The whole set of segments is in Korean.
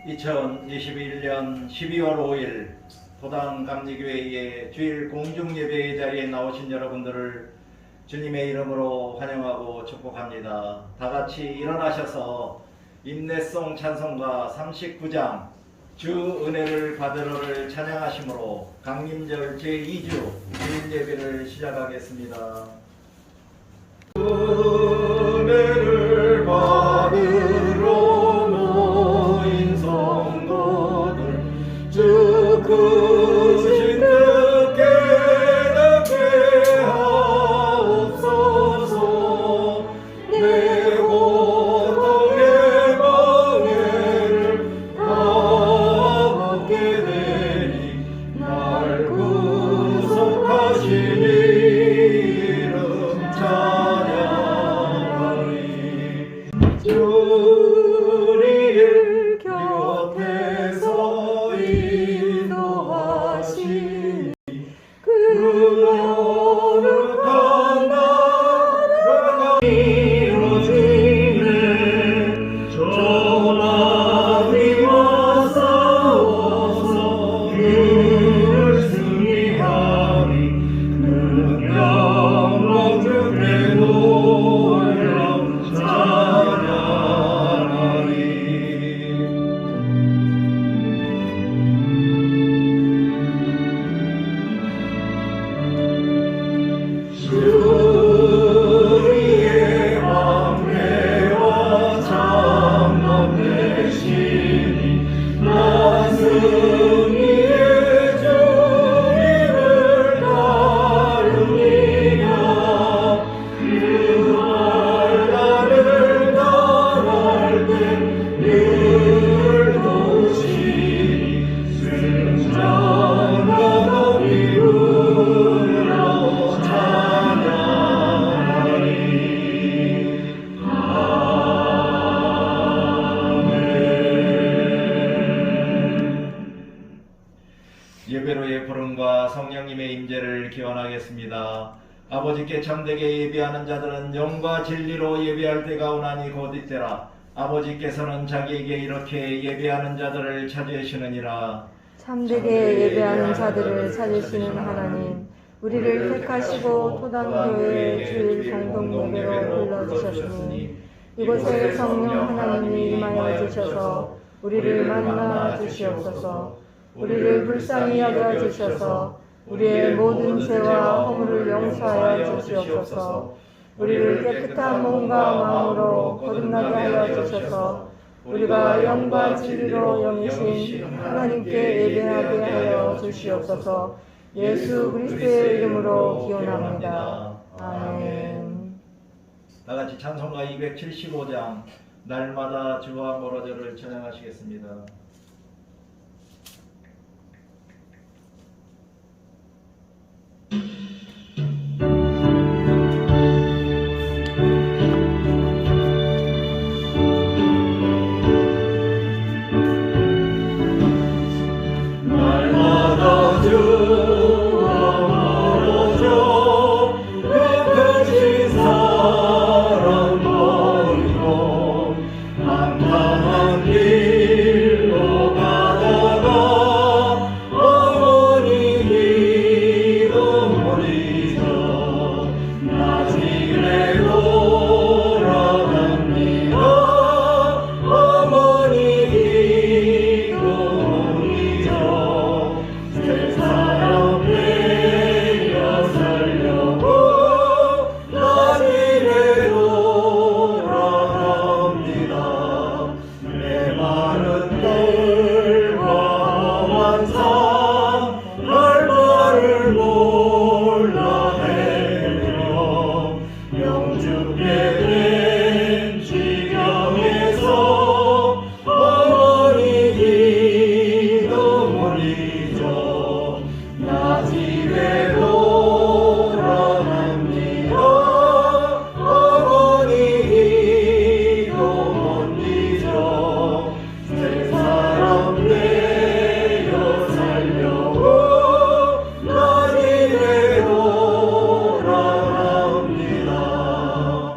2021년 12월 5일 도당 감리교회의 주일 공중예배의 자리에 나오신 여러분들을 주님의 이름으로 환영하고 축복합니다. 다같이 일어나셔서 인내송 찬송가 39장 주 은혜를 받으러를 찬양하심으로 강림절 제2주 주일 예배를 시작하겠습니다. 은혜를 받으러 모인 성도들 주 크신 뜻 깨닫게 하옵소서. 내 고통의 멍에를 다 벗게 되니 날 구속하신 이름 찬양하리. 우리의 곁에서 인도하시니 그 거룩한 나라가 이루어지네. 전하님과 싸워서 그를 승리하리. 능력 주께 놀라운 찬양하리. 주의 방패와 창문 되시니 나 승리의 주님을 따르리라. 그 말 나를 따라할 때 늘 도우시니 승전과 이루러 찬양하리. 예배로의 부름과 성령님의 임재를 기원하겠습니다. 아버지께 참되게 예배하는 자들은 영과 진리로 예배할 때가 오나니 곧 이때라. 아버지께서는 자기에게 이렇게 예배하는 자들을 찾으시느니라. 참되게 예배하는 자들을 찾으시는 하나님, 우리를 택하시고 토당교회의 주일 공동예배로 불러주셨으니 이곳에 성령 하나님이 임하여 주셔서 우리를 만나 주시옵소서. 우리를 불쌍히 여겨 주셔서 우리의 모든 죄와 허물을 용서하여 주시옵소서. 우리를 깨끗한 몸과 마음으로 거듭나게 하여 주셔서 우리가 영과 진리로 영이신 하나님께 예배하게 하여 주시옵소서. 예수 그리스도의 이름으로 기원합니다. 아멘. 다같이 찬송가 275장 날마다 주와 멀어져를 찬양하시겠습니다. 날마다 주와 멀어져 그 크신 사랑 버리고 한탄한 길로 가다가 어머니 기도 못 잊어 나중에 돌아갑니다. 어머니 기도 못 잊어 새 사람 되어 살려고 나중에 돌아갑니다. 내 마른 털과 험한 삶 할 말을 몰라내며 영주게 된 지경에서 어머니 기도 못 잊어 나 집에 돌아갑니다. 어머니 기도 못 잊어 새 사람 되어 살려고 나 집에 돌아갑니다.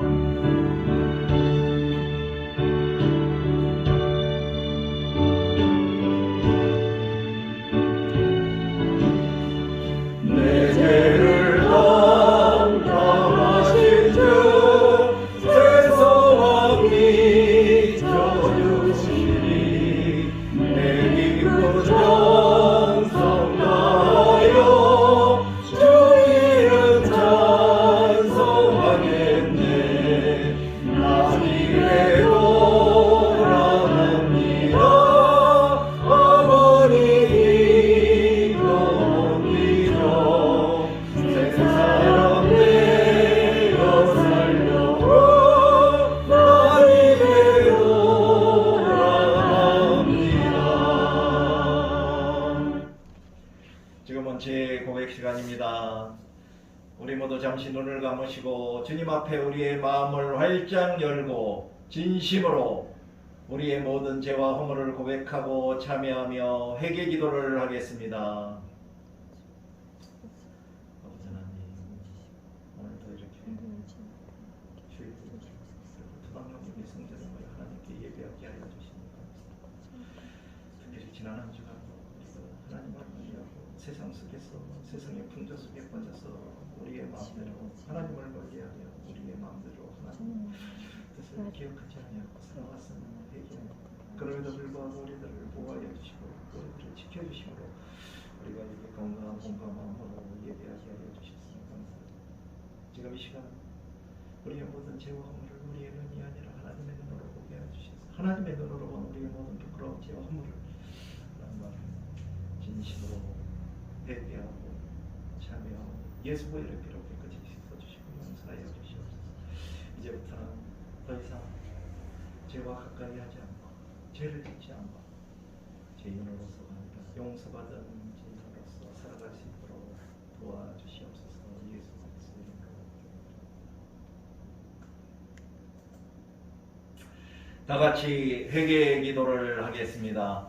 잠시 눈을 감으시고 주님 앞에 우리의 마음을 활짝 열고 진심으로 우리의 모든 죄와 허물을 고백하고 참여하며 회개 기도를 하겠습니다. 아버지 하나님, 오늘도 이렇게 주의 투방령님의 성전을 하나님께 예배하게 하여 주십니다. 특별히 지난 한 주간 하나님을 멀리하고 세상 속에서 세상의 풍조 속에 빠져서 우리의 마음대로 하나님을 멀리하며 우리의 마음대로 하나님 뜻을 기억하지 아니하고 살아왔으면 회개합니다. 그럼에도 불구하고 우리들을 보호하여 주시고 우리들을 지켜주심으로 우리가 이렇게 건강한 몸과 마음으로 예배하게 하여 주셨습니다. 감사합니다. 지금 이 시간 우리의 모든 죄와 허물을 우리의 눈이 아니라 하나님의 눈으로 보게 하여 주셔서 하나님의 눈으로 본 우리의 모든 부끄러운 죄와 허물을 하나님 앞에 진심으로 회개하고 참여하고 예수 보혈의 피로 깨끗이 씻어주시고 용서하여 주시옵소서. 이제부터는 더 이상 죄와 가까이 하지 않고 죄를 짓지 않고 죄인으로서 아니라 용서받은 죄인으로서 살아갈 수 있도록 도와주시옵소서. 예수 그리스도의 이름으로. 다 같이 회개 기도를 하겠습니다.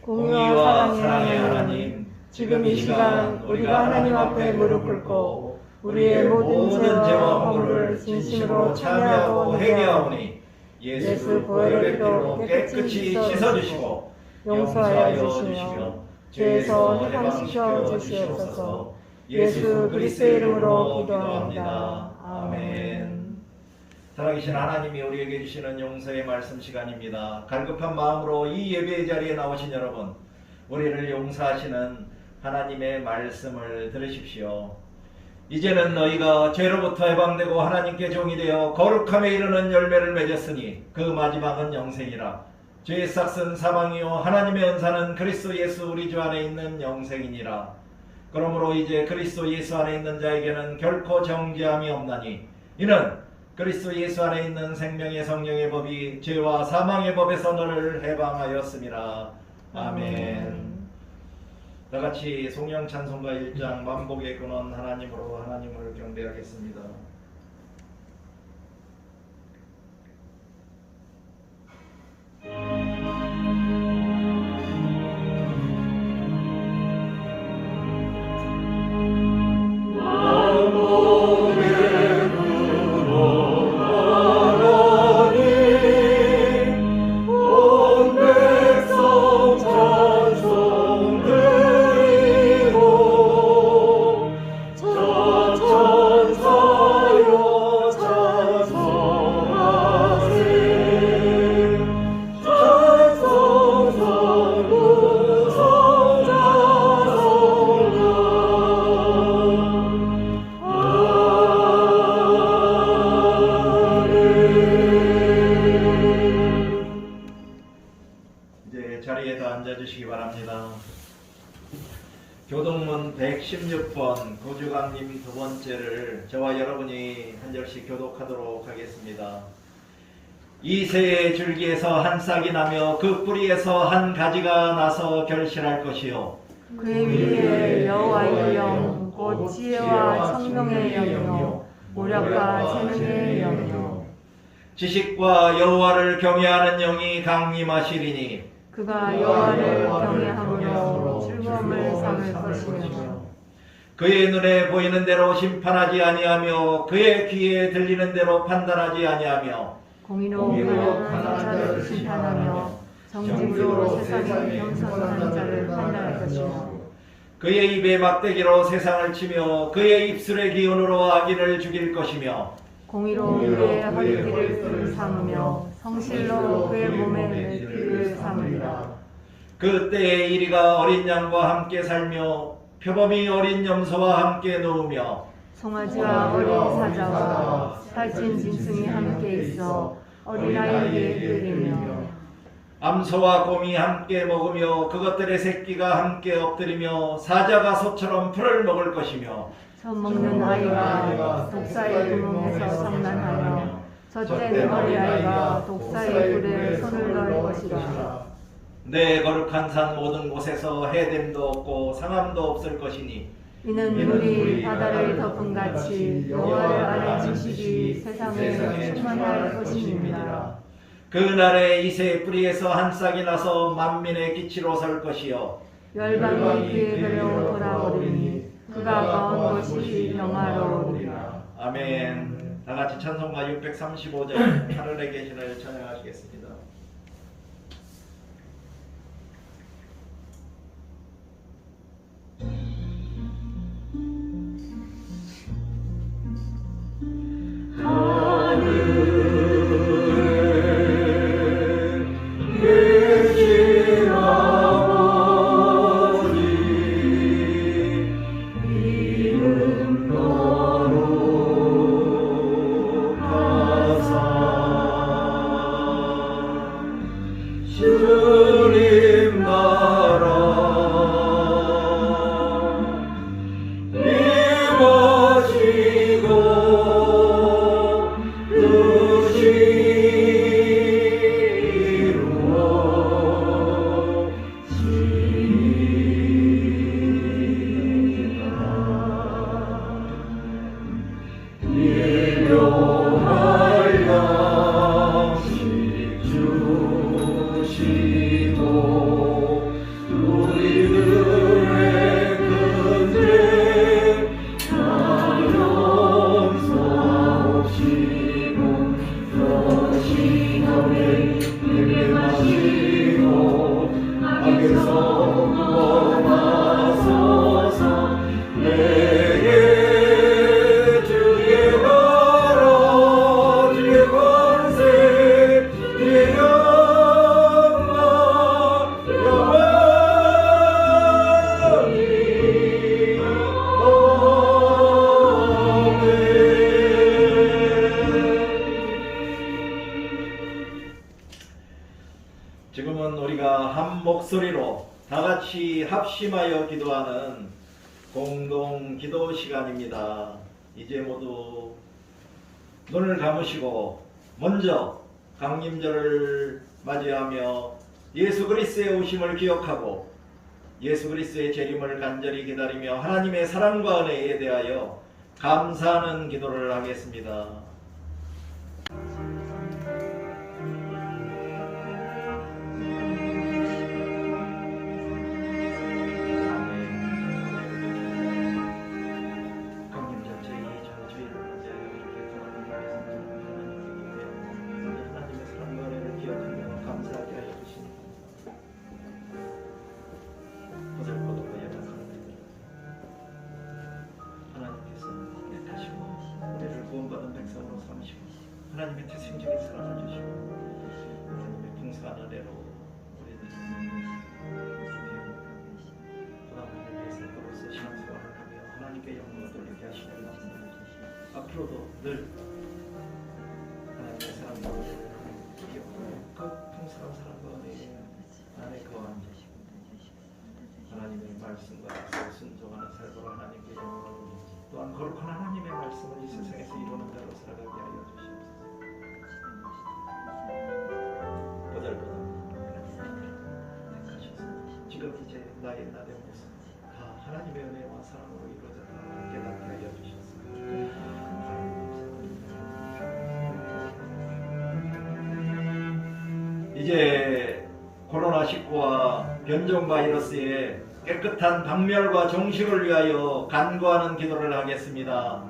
공의와 사랑의 하나님, 지금 이 시간 우리가 하나님 앞에 무릎 꿇고 우리의 모든 죄와 허물을 진심으로 참여하고 회개하오니 예수 보혈의 피로 깨끗이 씻어주시고 용서하여 주시며 죄에서 해방시켜 주시옵소서. 예수 그리스도의 이름으로 기도합니다. 아멘. 살아계신 하나님이 우리에게 주시는 용서의 말씀 시간입니다. 갈급한 마음으로 이 예배의 자리에 나오신 여러분, 우리를 용서하시는 하나님의 말씀을 들으십시오. 이제는 너희가 죄로부터 해방되고 하나님께 종이 되어 거룩함에 이르는 열매를 맺었으니 그 마지막은 영생이라. 죄의 싹은 사망이요 하나님의 은사는 그리스도 예수 우리 주 안에 있는 영생이니라. 그러므로 이제 그리스도 예수 안에 있는 자에게는 결코 정죄함이 없나니 이는 그리스도 예수 안에 있는 생명의 성령의 법이 죄와 사망의 법에서 너를 해방하였음이라. 아멘. 다같이 송영 찬송가 1장 만복의 근원 하나님으로 하나님을 경배하겠습니다. 앉아주시기 바랍니다. 교독문 116번 고주강님 두 번째를 저와 여러분이 한 절씩 교독하도록 하겠습니다. 이 새의 줄기에서 한 싹이 나며 그 뿌리에서 한 가지가 나서 결실할 것이요 그의 위에 여호와의 영, 곧 지혜와 청명의 영이요 모략과 재능의 영이요 지식과 여호와를 경외하는 영이 강림하시리니 그가 여호와를 경외함으로 즐거움을 삼을 것이며 그의 눈에 보이는 대로 심판하지 아니하며 그의 귀에 들리는 대로 판단하지 아니하며 공의로운 자를 심판하며 정직으로 세상의 겸손한 자를 판단할 것이며 그의 입에 막대기로 세상을 치며 그의 입술의 기운으로 악인을 죽일 것이며 공의로운 그의 허리띠를 삼으며 성실로 그의 몸에 피를 삼으리라. 그 때에 이리가 어린 양과 함께 살며 표범이 어린 염소와 함께 누우며 송아지와 어린 사자와 살찐 짐승이 함께 있어 어린아이에게 끌리며 암소와 곰이 함께 먹으며 그것들의 새끼가 함께 엎드리며 사자가 소처럼 풀을 먹을 것이며 젖 먹는 아이가 독사의 구멍에서 장난하며 젖된 어린아이가 독사의 굴에 손을 넣을 것이라. 내 거룩한 산 모든 곳에서 해됨도 없고 상함도 없을 것이니 이는 물이 바다를 덮은 같이 여호와를 아래 지식이 세상에 충만할 것임이니라. 그날에 이새의 뿌리에서 한 싹이 나서 만민의 기치로 설 것이요 열방이 그에게로 돌아오리니 그가 거한 것이 영화로우리라. 아멘. 다 같이 찬송가 635절 하늘에 계시를 찬양하시겠습니다. 주님 나라 임하시고 뜻이 이루어지리라. 일용할 양식 주시고 우리들의 근죄 다 용서하옵시고 너시너에 내게마시고 악에서 구원하소서. 내게 주의 나라 주의 권세 주의 영광 영원히 아멘. 지금은 우리가 한 목소리로 다 같이 합심하여 기도하는 공동 기도 시간입니다. 이제 모두 눈을 감으시고 먼저 강림절을 맞이하며 예수 그리스도의 오심을 기억하고 예수 그리스도의 재림을 간절히 기다리며 하나님의 사랑과 은혜에 대하여 감사하는 기도를 하겠습니다. 하나님의 태생적인 사랑을 주시고 하나님의 풍성한 은혜로 우리는 하나님에 대해서 또로서 신앙생활을 하며 하나님께 영광을 돌리게 하시는 앞으로도 늘 하나님의 사랑과 은혜를 기억하며 그 풍성한 사랑과 은혜 안에 거한 하나님의 말씀과 순종하는 삶으로 하나님께 영광을 돌리지 또한 거룩한 하나님의 말씀을 이 세상에서 이루는 대로 살아가게 하여 주시옵소서. 지금 이제 나의 나된 모습 다 하나님의 은혜와 사랑으로 이루어졌다 깨닫게 하여 주셨습니다. 이제 코로나19와 변종 바이러스의 깨끗한 박멸과 종식을 위하여 간구하는 기도를 하겠습니다.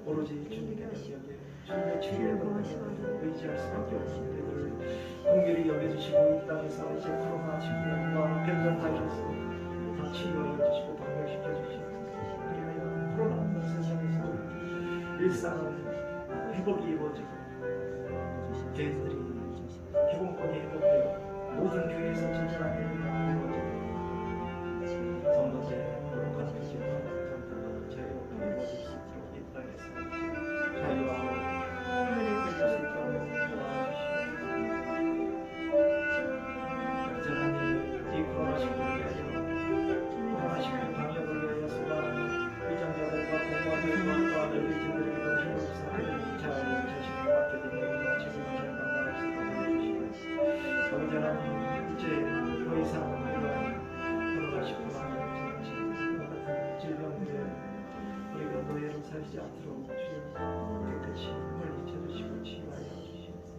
오로지 주님의 능력에 주님의 지혜를 의지할 수밖에 없습니다. 긍휼히 여겨주시고 이 땅에서 이제 코로나19와 변종 바이러스 다 치유하여 주시고 박멸시켜 주시옵소서. 그리하여 코로나 없는 세상에서 일상은 회복이 이루어지고 개인들이 기본권이 회복되고 모든 교회에서 진정하게 이루어지고 성도들의 거룩한 의지와 자유롭게 이루어질 수 있도록 이 땅에서 자유와 하늘을 끌릴 수 있도록 도와주시옵소서. 여전히 이 코로나19를 위하여 코로나19 방역을 위하여 수많은 의정자들과 공무원들과 또한 아버지 하나님 이제 더 이상 우리가 돌아가시고 질병들에 우리가 노예로 살지 않도록 주여 깨끗이 멀리 쳐주시고 치유하여 주시옵소서.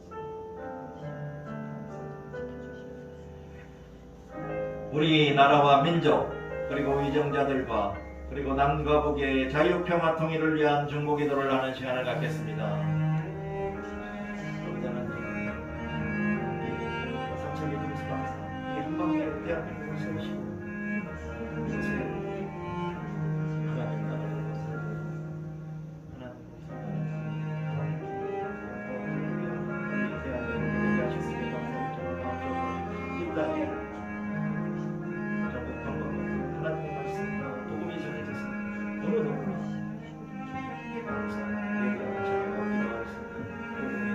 우리 나라와 민족 그리고 위정자들과 그리고 남과 북의 자유 평화 통일을 위한 중보기도를 하는 시간을 갖겠습니다. 아버지 하나님, 이 삼척의 김수방사 이 한방에 대한민국을 세우시고 이곳에 하나님 나라를 살고 하나님 대한민국을 되게 하셨으니 감사합니다. 이 땅에 하나님의 말씀과 복음이 전해져서 어느 누구나 얘기하는 자녀가 기도할 수 있는 복음이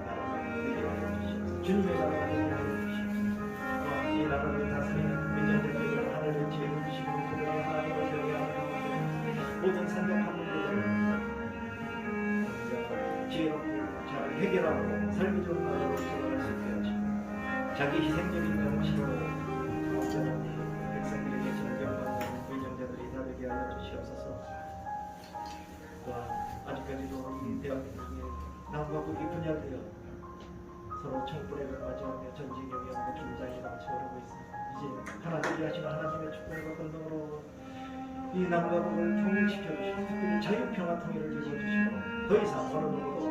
나라를 되게 하여 주시옵소서. 주님의 나라가 되게 하여 주시옵소서. 또한 이 나라를 다스리는 민족들에게 하늘을 지혜를 주시고 그들의 하나님을 되게 하여 주시옵소서. 모든 산적한 문제들을 지혜롭고 잘 해결하고 살기 좋은 나라로 살아갈 수 있게 하시고 자기 희생적인 정신으로 백성들에게 존경받는 위정자들이 다 되게 하여 주시옵소서. 또한 아직까지도 이 대한민국의 남과 북이 분열되어 서로 총불회를 맞이하며 전쟁의 위험과 긴장이 넘쳐오르고 있습니다. 이제 하나 되게 하시는 하나님의 축복과 권능으로 이 남과 북을 통일시켜 주시고 특별히 자유평화 통일을 이루어주시고 더 이상 어느 누구도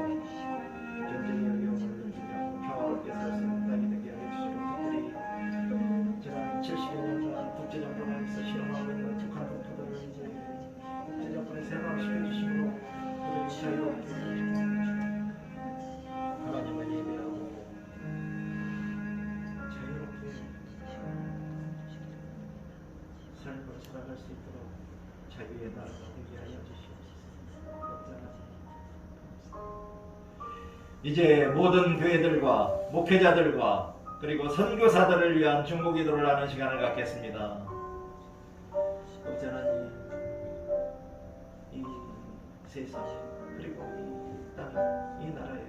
전쟁의 위험을 느끼며 평화롭게 살 수 있는 땅이 되게 하여 주시고 특별히 지난 70여 년간 독재정권에서 실험하고 있는 북한 동포들을 이제 독재정권에 해방시켜 주심으로 그들이 자유롭게 하나님을 예배하고 자유롭게 삶을 살아갈 수 있도록 자유의 나라가 되게 하여 주시옵소서. 이제 모든 교회들과 목회자들과 그리고 선교사들을 위한 중보기도를 하는 시간을 갖겠습니다. 아버지 하나님, 이 세상 그리고 이 땅, 이 나라에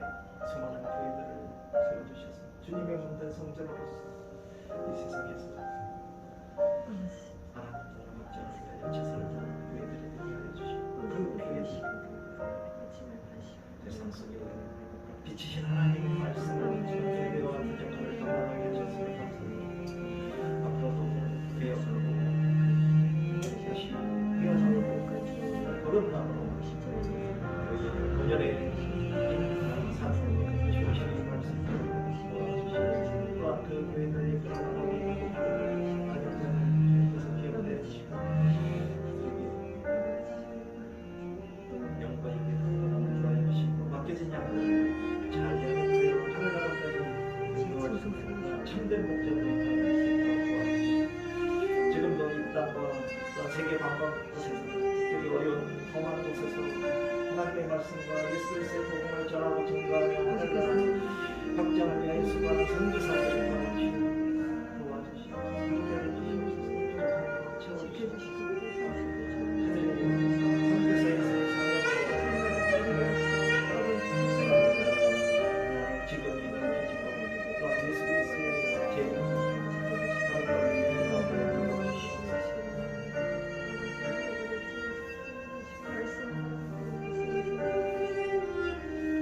수많은 교회들을 세워주셔서 주님의 만든 성전으로서 이 세상에서 하나님 나라 확장을 위하여 최선을 다하는 교회들이 되게 하여 주시고 그 교회들 세상 속에 비치신 하나님의 말씀을 준비와 같은 역할을 감당하게 하셨으니 감사합니다. 앞으로도 개혁하고 다시 깨어나고 거듭나고 본연의 삶을 주시는 말씀을 도와주시고 또한 그 교회를 이끌어나가고 아니면 계속 기억되시고 영과 영의 풍성함을 더하여 주시고 맡겨진 양을 잘 내놓고 하늘나라까지 이루어지는 참된 목적을 이끌어낼 수 있도록 도와주시고 지금도 이 땅과 또 세계 방방곳에서 특별히 어려운 험한 곳에서 하나님의 말씀과 예수 그리스도의 복음을 전하고 증거하며 하늘나라 확장을 위하여 수고하는 선교사들을 도와주시고 도와주시고 함께하여 주시옵소서. 채워주시옵소서.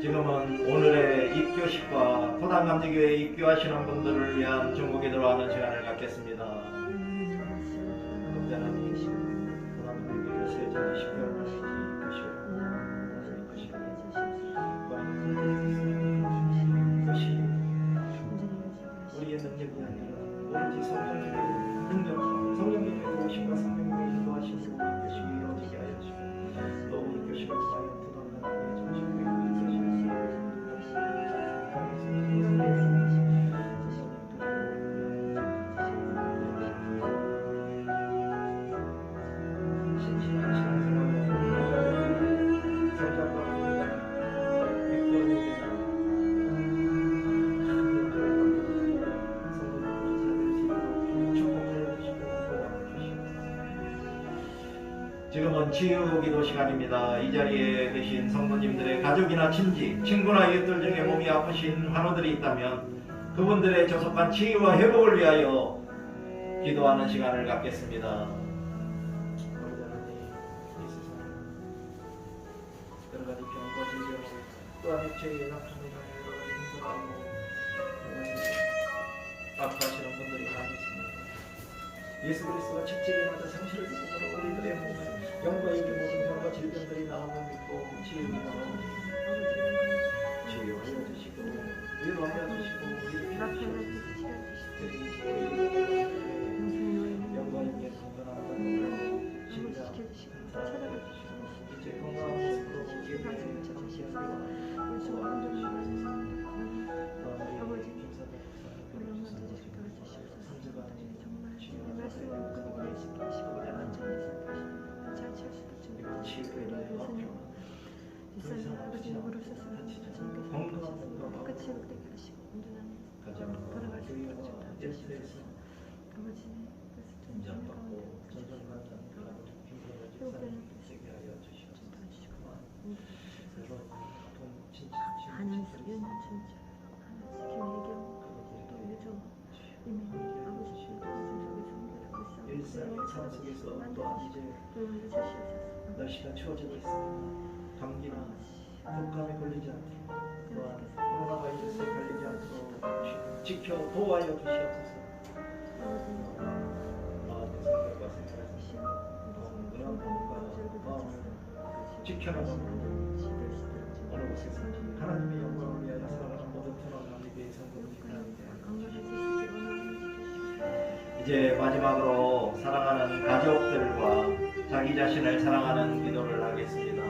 지금은 오늘의 입교식과 토당감지교회에 입교하시는 분들을 위한 중보기도를 하는 시간을 갖겠습니다. 아버지 하나님, 토당감지교회 세전 20개월 만에 입교식을 이것이 우리의 능력이 아니라 오로지 성령님의 능력과 성령님의 오심과 성령님의 인도하심으로 입교식이 이루어지게 하여 주시고 또 입교식을 통하여 토당감지교회 정신을 지금은 치유기도 시간입니다. 이 자리에 계신 성도님들의 가족이나 친지, 친구나 이웃들 중에 몸이 아프신 환우들이 있다면 그 그분들의 조속한 치유와 회복을 위하여 기도하는 시간을 갖겠습니다. 아버지 하나님, 이 세상에 여러 가지 병과 질병 또한 육체의 아픔이나 여러 가지 힘들어하고 아파하시는 분들이 많이 있습니다. 예수 그리스도가 직책에 맞아 상실을 입음으로 우리들의 몸에 영과 이기 모든 병과 질병들이 나오고 있고 치유가 나오고 치유하여 주시고 위로하여 주시고 일으켜 주시고 영과 이기의 건강한 몸으로 진리가 찾아가 주시고 이제 건강한 모습으로 우리에게 함께하고 도와주시옵소서. 아버지 김사장 인정받고 전전반전 김사장 세게 하여 주시옵소서. 새로운 돈 진짜 하늘 속에 있는 진짜 하나씩 기회경 또 요즘 이미 아버지 일상의 삶 속에서 또한 이제 날씨가 추워지고 있습니다. 감기나 독감에 걸리지 않도록 또한 코로나 바이러스에 걸리지 않도록 지켜 보호하여 주시옵소서. 마음의 생각과 생각에서 건강한 몸과 마음을 지켜나가는 어느 곳에서 하나님의 영광을 위하여 살아가는 모든 태어난 우리의 성도들이 이제 마지막으로 사랑하는 가족들과 자기 자신을 사랑하는 기도를 하겠습니다.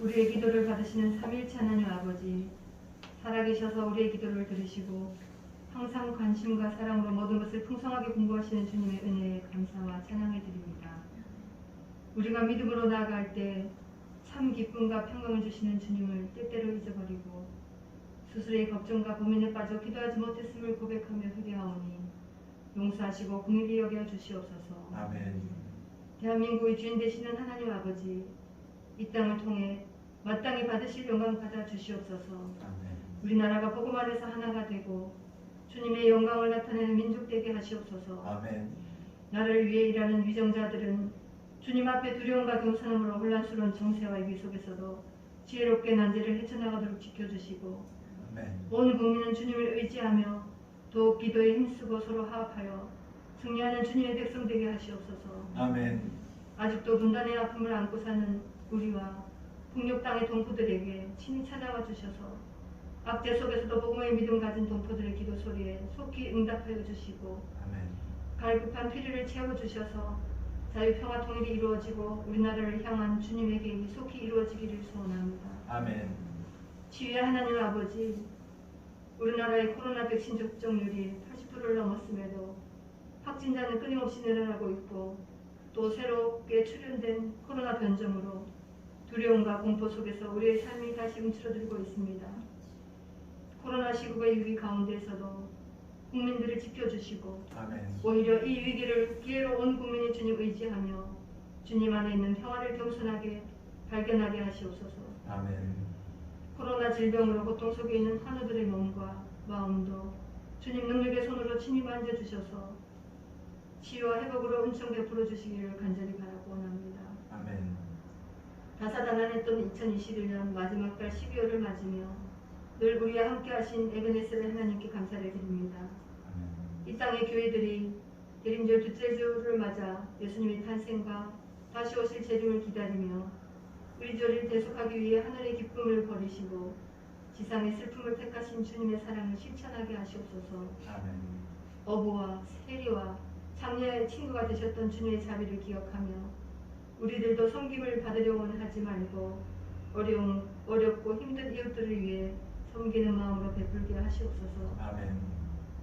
우리의 기도를 받으시는 삼위일체 하나님 아버지, 살아계셔서 우리의 기도를 들으시고 항상 관심과 사랑으로 모든 것을 풍성하게 공부하시는 주님의 은혜에 감사와 찬양을 드립니다. 우리가 믿음으로 나아갈 때 참 기쁨과 평강을 주시는 주님을 때때로 잊어버리고 스스로의 걱정과 고민에 빠져 기도하지 못했음을 고백하며 회개하오니 용서하시고 긍휼히 여겨 주시옵소서. 아멘. 대한민국의 주인 되시는 하나님 아버지, 이 땅을 통해 마땅히 받으실 영광 받아 주시옵소서. 아멘. 우리나라가 복음 안에서 하나가 되고 주님의 영광을 나타내는 민족 되게 하시옵소서. 아멘. 나를 위해 일하는 위정자들은 주님 앞에 두려움과 경선함으로 혼란스러운 정세와 위기 속에서도 지혜롭게 난제를 헤쳐나가도록 지켜주시고 아멘. 온 국민은 주님을 의지하며 더욱 기도에 힘쓰고 서로 화합하여 승리하는 주님의 백성 되게 하시옵소서. 아멘. 아직도 분단의 아픔을 안고 사는 우리와 북녘 땅의 동포들에게 친히 찾아와 주셔서 악재 속에서도 복음의 믿음 가진 동포들의 기도 소리에 속히 응답하여 주시고 아멘. 갈급한 필요를 채워주셔서 자유, 평화, 통일이 이루어지고 우리나라를 향한 주님의 계획이 속히 이루어지기를 소원합니다. 아멘. 지휘의 하나님 아버지, 우리나라의 코로나 백신 접종률이 80%를 넘었음에도 확진자는 끊임없이 늘어나고 있고 또 새롭게 출현된 코로나 변종으로 두려움과 공포 속에서 우리의 삶이 다시 움츠러들고 있습니다. 코로나 시국의 위기 가운데에서도 국민들을 지켜주시고 아멘. 오히려 이 위기를 기회로 온 국민이 주님 의지하며 주님 안에 있는 평화를 겸손하게 발견하게 하시옵소서. 아멘. 코로나 질병으로 고통 속에 있는 환우들의 몸과 마음도 주님 능력의 손으로 친히 만져주셔서 치유와 회복으로 은총 베풀어 주시기를 간절히 바라고 원합니다. 아멘. 다사다난했던 2021년 마지막 달 12월을 맞으며 늘 우리와 함께 하신 에베네스를 하나님께 감사를 드립니다. 이 땅의 교회들이 대림절 둘째 주를 맞아 예수님의 탄생과 다시 오실 재림을 기다리며 우리 죄를 대속하기 위해 하늘의 기쁨을 버리시고 지상의 슬픔을 택하신 주님의 사랑을 실천하게 하시옵소서. 아멘. 어부와 세리와 장녀의 친구가 되셨던 주님의 자비를 기억하며 우리들도 섬김을 받으려고는 하지 말고 어렵고 힘든 이웃들을 위해 섬기는 마음으로 베풀게 하시옵소서. 아멘.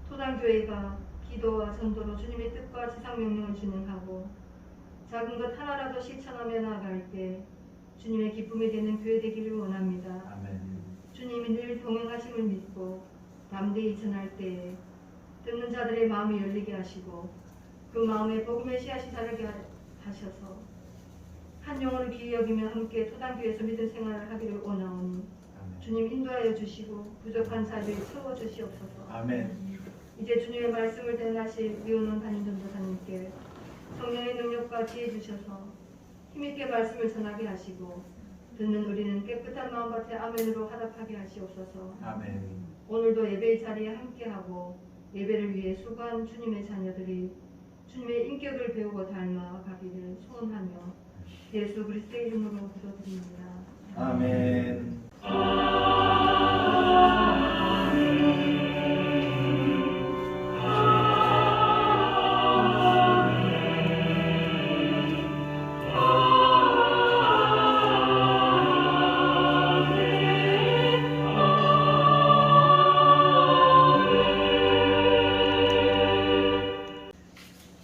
토당교회가 기도와 전도로 주님의 뜻과 지상명령을 준행하고 작은 것 하나라도 실천하며 나아갈 때 주님의 기쁨이 되는 교회 되기를 원합니다. 아멘. 주님이 늘 동행하심을 믿고 담대히 전할 때에 듣는 자들의 마음이 열리게 하시고 그 마음에 복음의 씨앗이 자라게 하셔서 한 영혼을 귀히 여기며 함께 토당교회에서 믿음 생활을 하기를 원하오니 주님 인도하여 주시고 부족한 자리를 채워주시옵소서. 아멘. 이제 주님의 말씀을 대행하실 위원원 담임전도사님께 성령의 능력과 지혜 주셔서 힘있게 말씀을 전하게 하시고 듣는 우리는 깨끗한 마음밭에 아멘으로 화답하게 하시옵소서. 아멘. 오늘도 예배의 자리에 함께하고 예배를 위해 수고한 주님의 자녀들이 주님의 인격을 배우고 닮아 가기를 소원하며 예수 그리스도의 이름으로 기도드립니다. 아멘.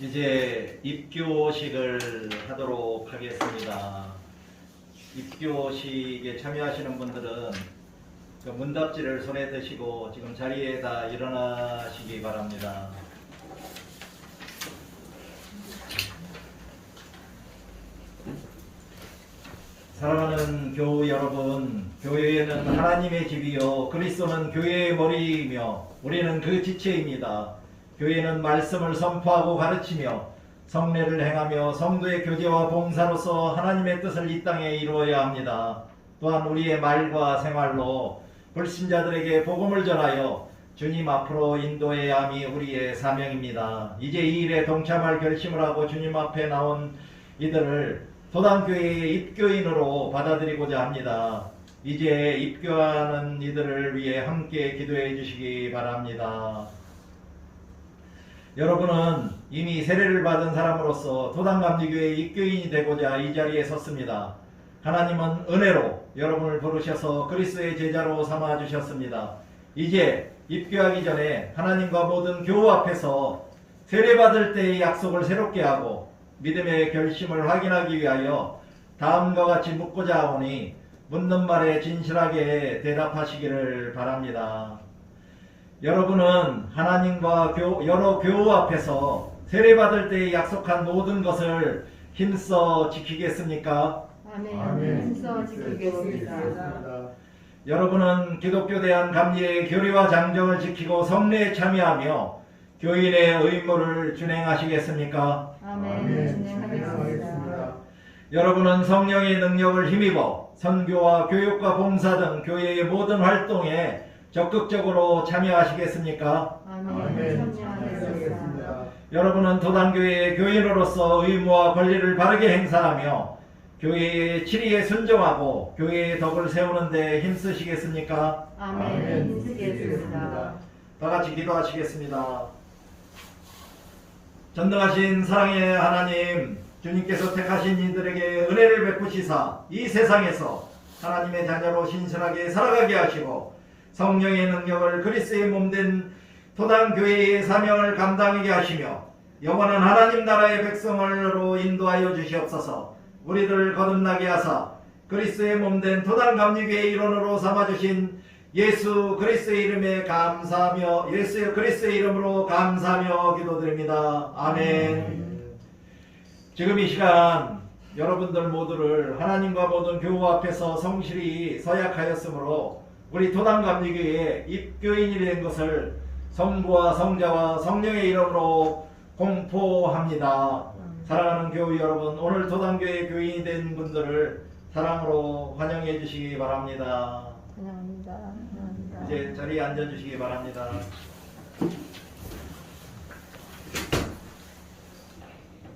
이제 입교식을 하도록 하겠습니다. 입교식에 참여하시는 분들은 그 문답지를 손에 드시고 지금 자리에다 일어나시기 바랍니다. 사랑하는 교우 여러분, 교회는 하나님의 집이요 그리스도는 교회의 머리이며 우리는 그 지체입니다. 교회는 말씀을 선포하고 가르치며 성례를 행하며 성도의 교제와 봉사로서 하나님의 뜻을 이 땅에 이루어야 합니다. 또한 우리의 말과 생활로 불신자들에게 복음을 전하여 주님 앞으로 인도해야 함이 우리의 사명입니다. 이제 이 일에 동참할 결심을 하고 주님 앞에 나온 이들을 도당교회의 입교인으로 받아들이고자 합니다. 이제 입교하는 이들을 위해 함께 기도해 주시기 바랍니다. 여러분은 이미 세례를 받은 사람으로서 도당감리교회의 입교인이 되고자 이 자리에 섰습니다. 하나님은 은혜로 여러분을 부르셔서 그리스도의 제자로 삼아주셨습니다. 이제 입교하기 전에 하나님과 모든 교우 앞에서 세례받을 때의 약속을 새롭게 하고 믿음의 결심을 확인하기 위하여 다음과 같이 묻고자 하오니 묻는 말에 진실하게 대답하시기를 바랍니다. 여러분은 하나님과 여러 교우 앞에서 세례받을 때 약속한 모든 것을 힘써 지키겠습니까? 아멘. 힘써 지키겠습니다. 여러분은 기독교 대한 감리의 교리와 장정을 지키고 성례에 참여하며 교인의 의무를 준행하시겠습니까? 아멘. 준행하겠습니다. 여러분은 성령의 능력을 힘입어 선교와 교육과 봉사 등 교회의 모든 활동에 적극적으로 참여하시겠습니까? 아멘. 참여하겠습니다. 여러분은 도당교회의 교인으로서 의무와 권리를 바르게 행사하며 교회의 치리에 순종하고 교회의 덕을 세우는 데 힘쓰시겠습니까? 아멘. 힘쓰겠습니다. 다같이 기도하시겠습니다. 전능하신 사랑의 하나님, 주님께서 택하신 이들에게 은혜를 베푸시사 이 세상에서 하나님의 자녀로 신실하게 살아가게 하시고 성령의 능력을 그리스도의 몸된 도당교회의 사명을 감당하게 하시며 영원한 하나님 나라의 백성으로 인도하여 주시옵소서. 우리들 거듭나게 하사 그리스도의 몸된 도당감리교회의 일원으로 삼아주신 예수 그리스도의 이름에 감사하며 예수 그리스도의 이름으로 감사하며 기도드립니다. 아멘. 지금 이 시간 여러분들 모두를 하나님과 모든 교우 앞에서 성실히 서약하였으므로 우리 도당감리교회의 입교인이 된 것을 성부와 성자와 성령의 이름으로 공포합니다. 사랑하는 교우 여러분, 오늘 도당교회 교인이 된 분들을 사랑으로 환영해 주시기 바랍니다. 환영합니다. 이제 자리에 앉아 주시기 바랍니다.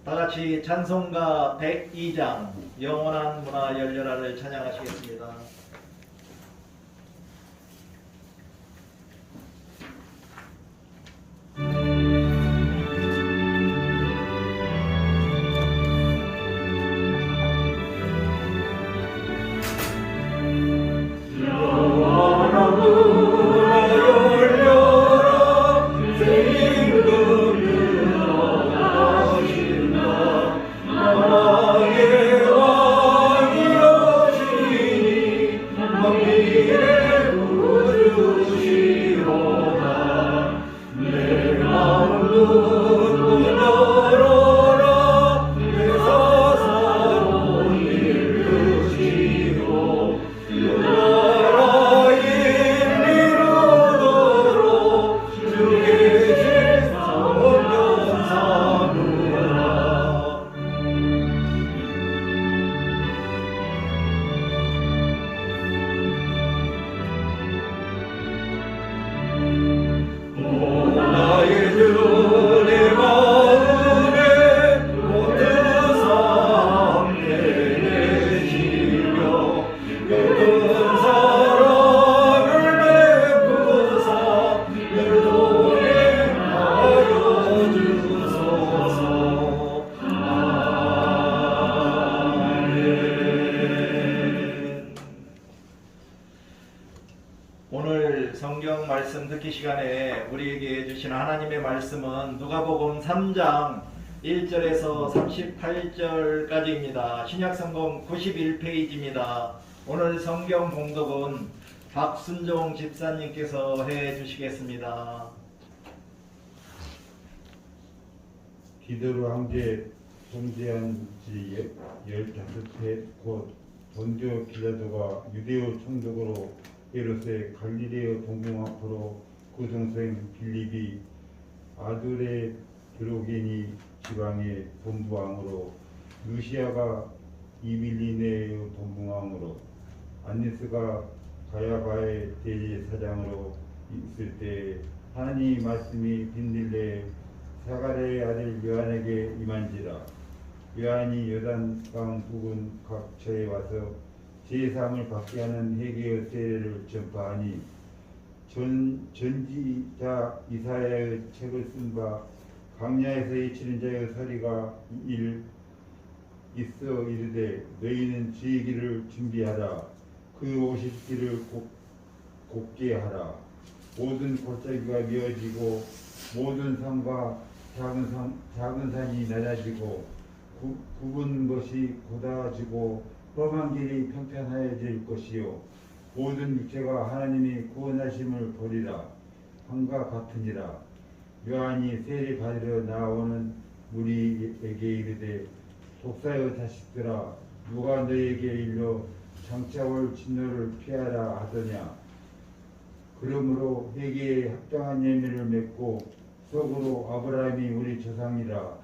다 같이 찬송가 102장 영원한 문화 열려라를 찬양하시겠습니다. 오늘 성경 말씀 듣기 시간에 우리에게 주신 하나님의 말씀은 누가복음 3장 1절에서 38절까지입니다. 신약성경 91페이지입니다. 오늘 성경 봉독은 박순종 집사님께서 해 주시겠습니다. 디도로 황제 통제한 지 15해 곧 본디오 빌라도가 유대오 총독으로 헤롯의 갈릴레오 동궁 앞으로 그 동생 빌립이 아두레 드로게니 지방의 본부왕으로 루시아가 이빌리네의 본부왕으로 안니스가 가야바의 대제사장으로 있을 때 하나님의 말씀이 빈들레 사가랴의 아들 요한에게 임한지라. 요한이 요단강 부근 각처에 와서 제사함을 받게 하는 회개의 세례를 전파하니 전지자 이사야의 책을 쓴 바 광야에서 외치는 자의 소리가 있어 이르되 너희는 주의 길을 준비하라. 그 오실 길을 곱게 하라. 모든 골짜기가 미어지고 모든 산과 작은 산이 낮아지고 굽은 것이 곧아지고 험한 길이 평평하여질 것이요 모든 육체가 하나님이 구원하심을 보리라 함과 같으니라. 요한이 세례 받으러 나오는 무리에게 이르되 독사의 자식들아 누가 너에게 일러 장차 올 진노를 피하라 하더냐. 그러므로 회개에 합당한 예물을 맺고 속으로 아브라함이 우리 조상이라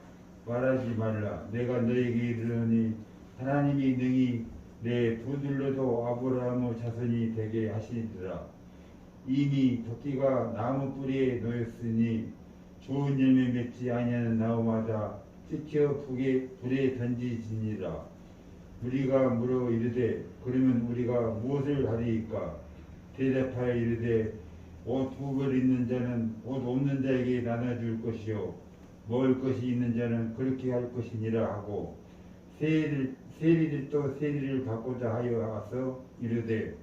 말하지 말라. 내가 너에게 이르노니 하나님이 능히 내 두들러도 아브라함의 자손이 되게 하시리라. 이미 도끼가 나무 뿌리에 놓였으니 좋은 열매 맺지 아니하는 나무마다 찢겨 불에 던지지니라. 우리가 물어 이르되 그러면 우리가 무엇을 하리이까? 대답하여 이르되 옷 두 벌 있는 자는 옷 없는 자에게 나눠줄 것이요 먹을 것이 있는 자는 그렇게 할 것이니라 하고 세리들도 세리를 받고자 하여 와서 이르되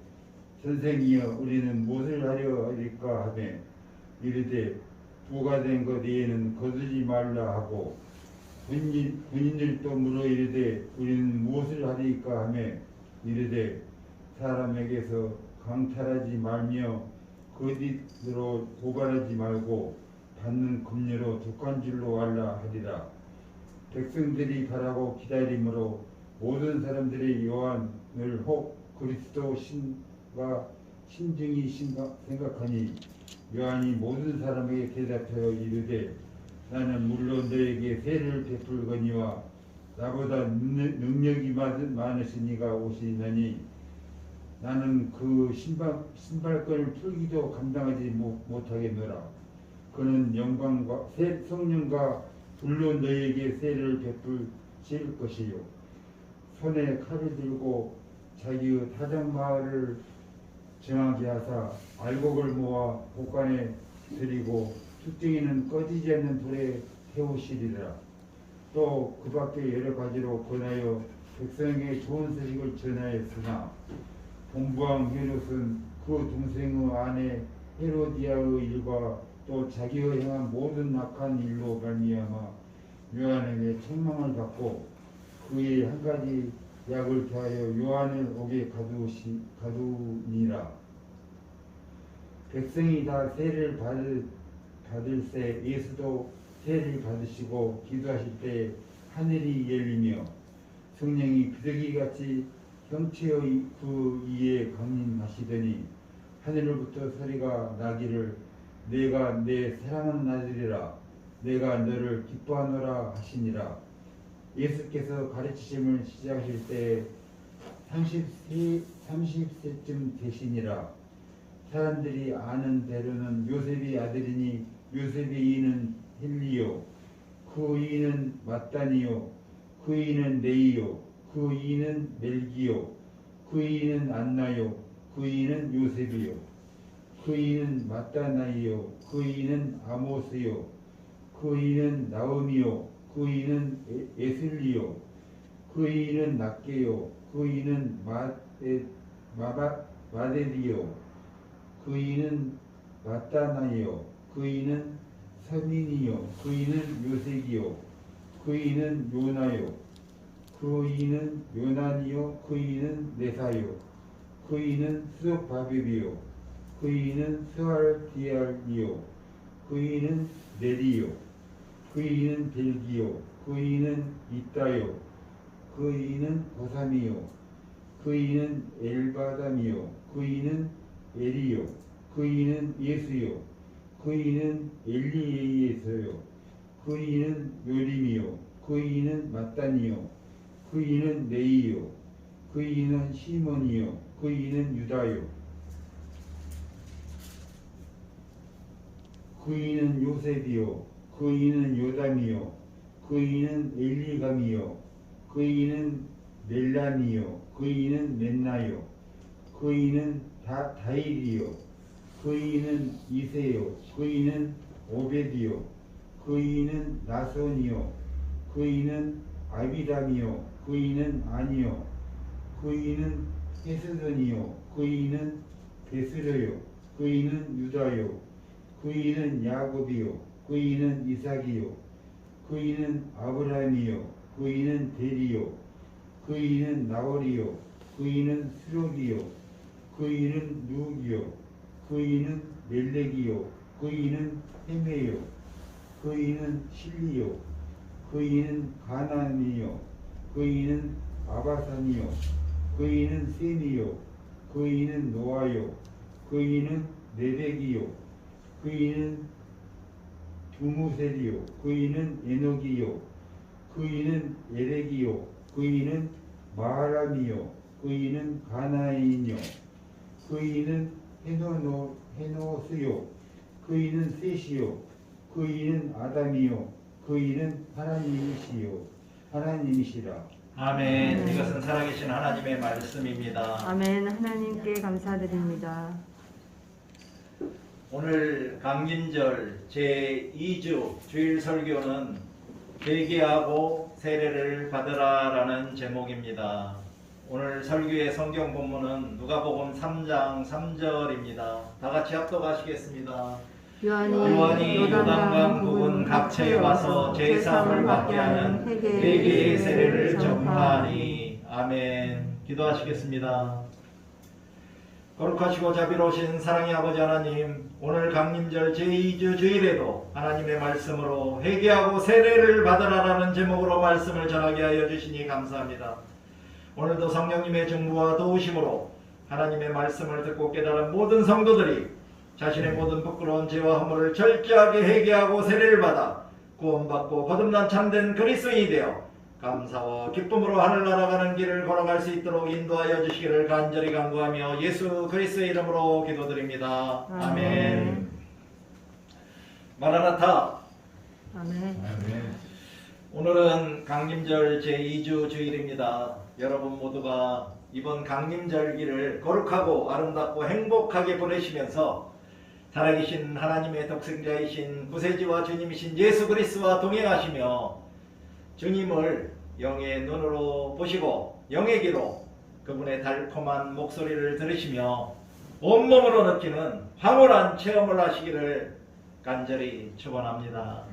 선생이여 우리는 무엇을 하려 하리까 하매 이르되 부가 된 것 외에는 거두지 말라 하고 군인들도 물어 이르되 우리는 무엇을 하리까 하매 이르되 사람에게서 강탈하지 말며 거짓으로 고발하지 말고 받는 금료로 독한 줄로 알라 하리라. 백성들이 바라고 기다림으로 모든 사람들이 요한을 혹 그리스도 신과 신중히 생각하니 요한이 모든 사람에게 대답하여 이르되 나는 물론 너에게 세를 베풀거니와 나보다 능력이 많으신 이가 오시나니 나는 그 신발끈을 풀기도 감당하지 못하겠노라. 그는 영광과 성령과 불로 너에게 세를 베풀실 것이요 손에 칼을 들고 자기의 타작마을을 정하게 하사 알곡을 모아 곳간에 들이고 툭등이는 꺼지지 않는 불에 태우시리라. 또 그 밖에 여러 가지로 권하여 백성에게 좋은 소식을 전하였으나 본부왕 헤롯은 그 동생의 아내 헤로디아의 일과 또 자기의 행한 모든 악한 일로 말미암아 요한에게 책망을 받고 그의 한 가지 약을 더하여 요한을 옥에 가두니라. 백성이 다 세를 받을새 예수도 세를 받으시고 기도하실 때 하늘이 열리며 성령이 비둘기같이 형체의 그 위에 강림하시더니 하늘로부터 소리가 나기를 내가 내 사랑하는 아들이라 내가 너를 기뻐하노라 하시니라. 예수께서 가르치심을 시작하실 때 30세쯤 되시니라. 사람들이 아는 대로는 요셉의 아들이니 요셉의 이는 헬리요 그 이는 마따니요 그 이는 네이요 그 이는 멜기요 그 이는 안나요 그 이는 요셉이요 그 이는 마따나이요 그 이는 아모스요 그 이는 나음이요 그 이는 에슬리요 그 이는 낫게요 그 이는 마데리요 그 이는 마따나이요 그 이는 서민이요 그 이는 요색이요 그 이는 요나요 그 이는 요난이요 그 이는 네사요 그 이는 스바벨이요 그 이는 스알디알이요 그 이는 네리요 그 이는 벨기요 그 이는 이따요 그 이는 고삼이요 그 이는 엘바담이요 그 이는 에리요 그 이는 예수요 그 이는 엘리에서요 그 이는 요림이요 그 이는 마따니요 그 이는 네이요 그 이는 시몬이요 그 이는 유다요 그 이는 요셉이요 그 이는 요담이요 그 이는 엘리감이요 그 이는 멜람이요 그 이는 맨나요 그 이는 다일이요 그 이는 이세요 그 이는 오베디요 그 이는 나손이요 그 이는 아비담이요 그 이는 아니요 그 이는 헤스돈이요 그 이는 베스려요 그 이는 유다요 그 이는 야곱이요 그 이는 이삭이요 그 이는 아브라함이요 그 이는 데리요 그 이는 나월이요 그 이는 스록이요 그 이는 누기요 그 이는 멜렉이요 그 이는 헤메요 그 이는 실리요 그 이는 가나안이요 그 이는 아바산이요 그 이는 셈이요 그 이는 노아요 그 이는 네벡이요 그 이는 두무셀이요 그 이는 에녹이요 그 이는 에렉이요 그 이는 마하람이요 그 이는 가나인이요 그 이는 헤노스요 그 이는 셋이요 그 이는 아담이요 그 이는 하나님이시라. 아멘. 이것은 살아계신 하나님의 말씀입니다. 아멘. 하나님께 감사드립니다. 오늘 강림절 제2주 주일 설교는 회개하고 세례를 받으라라는 제목입니다. 오늘 설교의 성경 본문은 누가복음 3장 3절입니다. 다 같이 합독하시겠습니다. 요한이 요단강 부근 각처에 와서 제사함을 받게 하는 회개의 세례를 전파하니. 아멘. 기도하시겠습니다. 거룩하시고 자비로우신 사랑의 아버지 하나님, 오늘 강림절 제2주 주일에도 하나님의 말씀으로 회개하고 세례를 받으라라는 제목으로 말씀을 전하게 하여 주시니 감사합니다. 오늘도 성령님의 정부와 도우심으로 하나님의 말씀을 듣고 깨달은 모든 성도들이 자신의 모든 부끄러운 죄와 허물을 철저하게 회개하고 세례를 받아 구원받고 거듭난 참된 그리스도인이 되어 감사와 기쁨으로 하늘나라 가는 길을 걸어갈 수 있도록 인도하여 주시기를 간절히 간구하며 예수 그리스도의 이름으로 기도드립니다. 아멘. 마라나타. 아멘. 오늘은 강림절 제2주 주일입니다. 여러분 모두가 이번 강림절기를 거룩하고 아름답고 행복하게 보내시면서 살아계신 하나님의 독생자이신 구세주와 주님이신 예수 그리스도와 동행하시며 주님을 영의 눈으로 보시고 영의 귀로 그분의 달콤한 목소리를 들으시며 온몸으로 느끼는 황홀한 체험을 하시기를 간절히 축원합니다.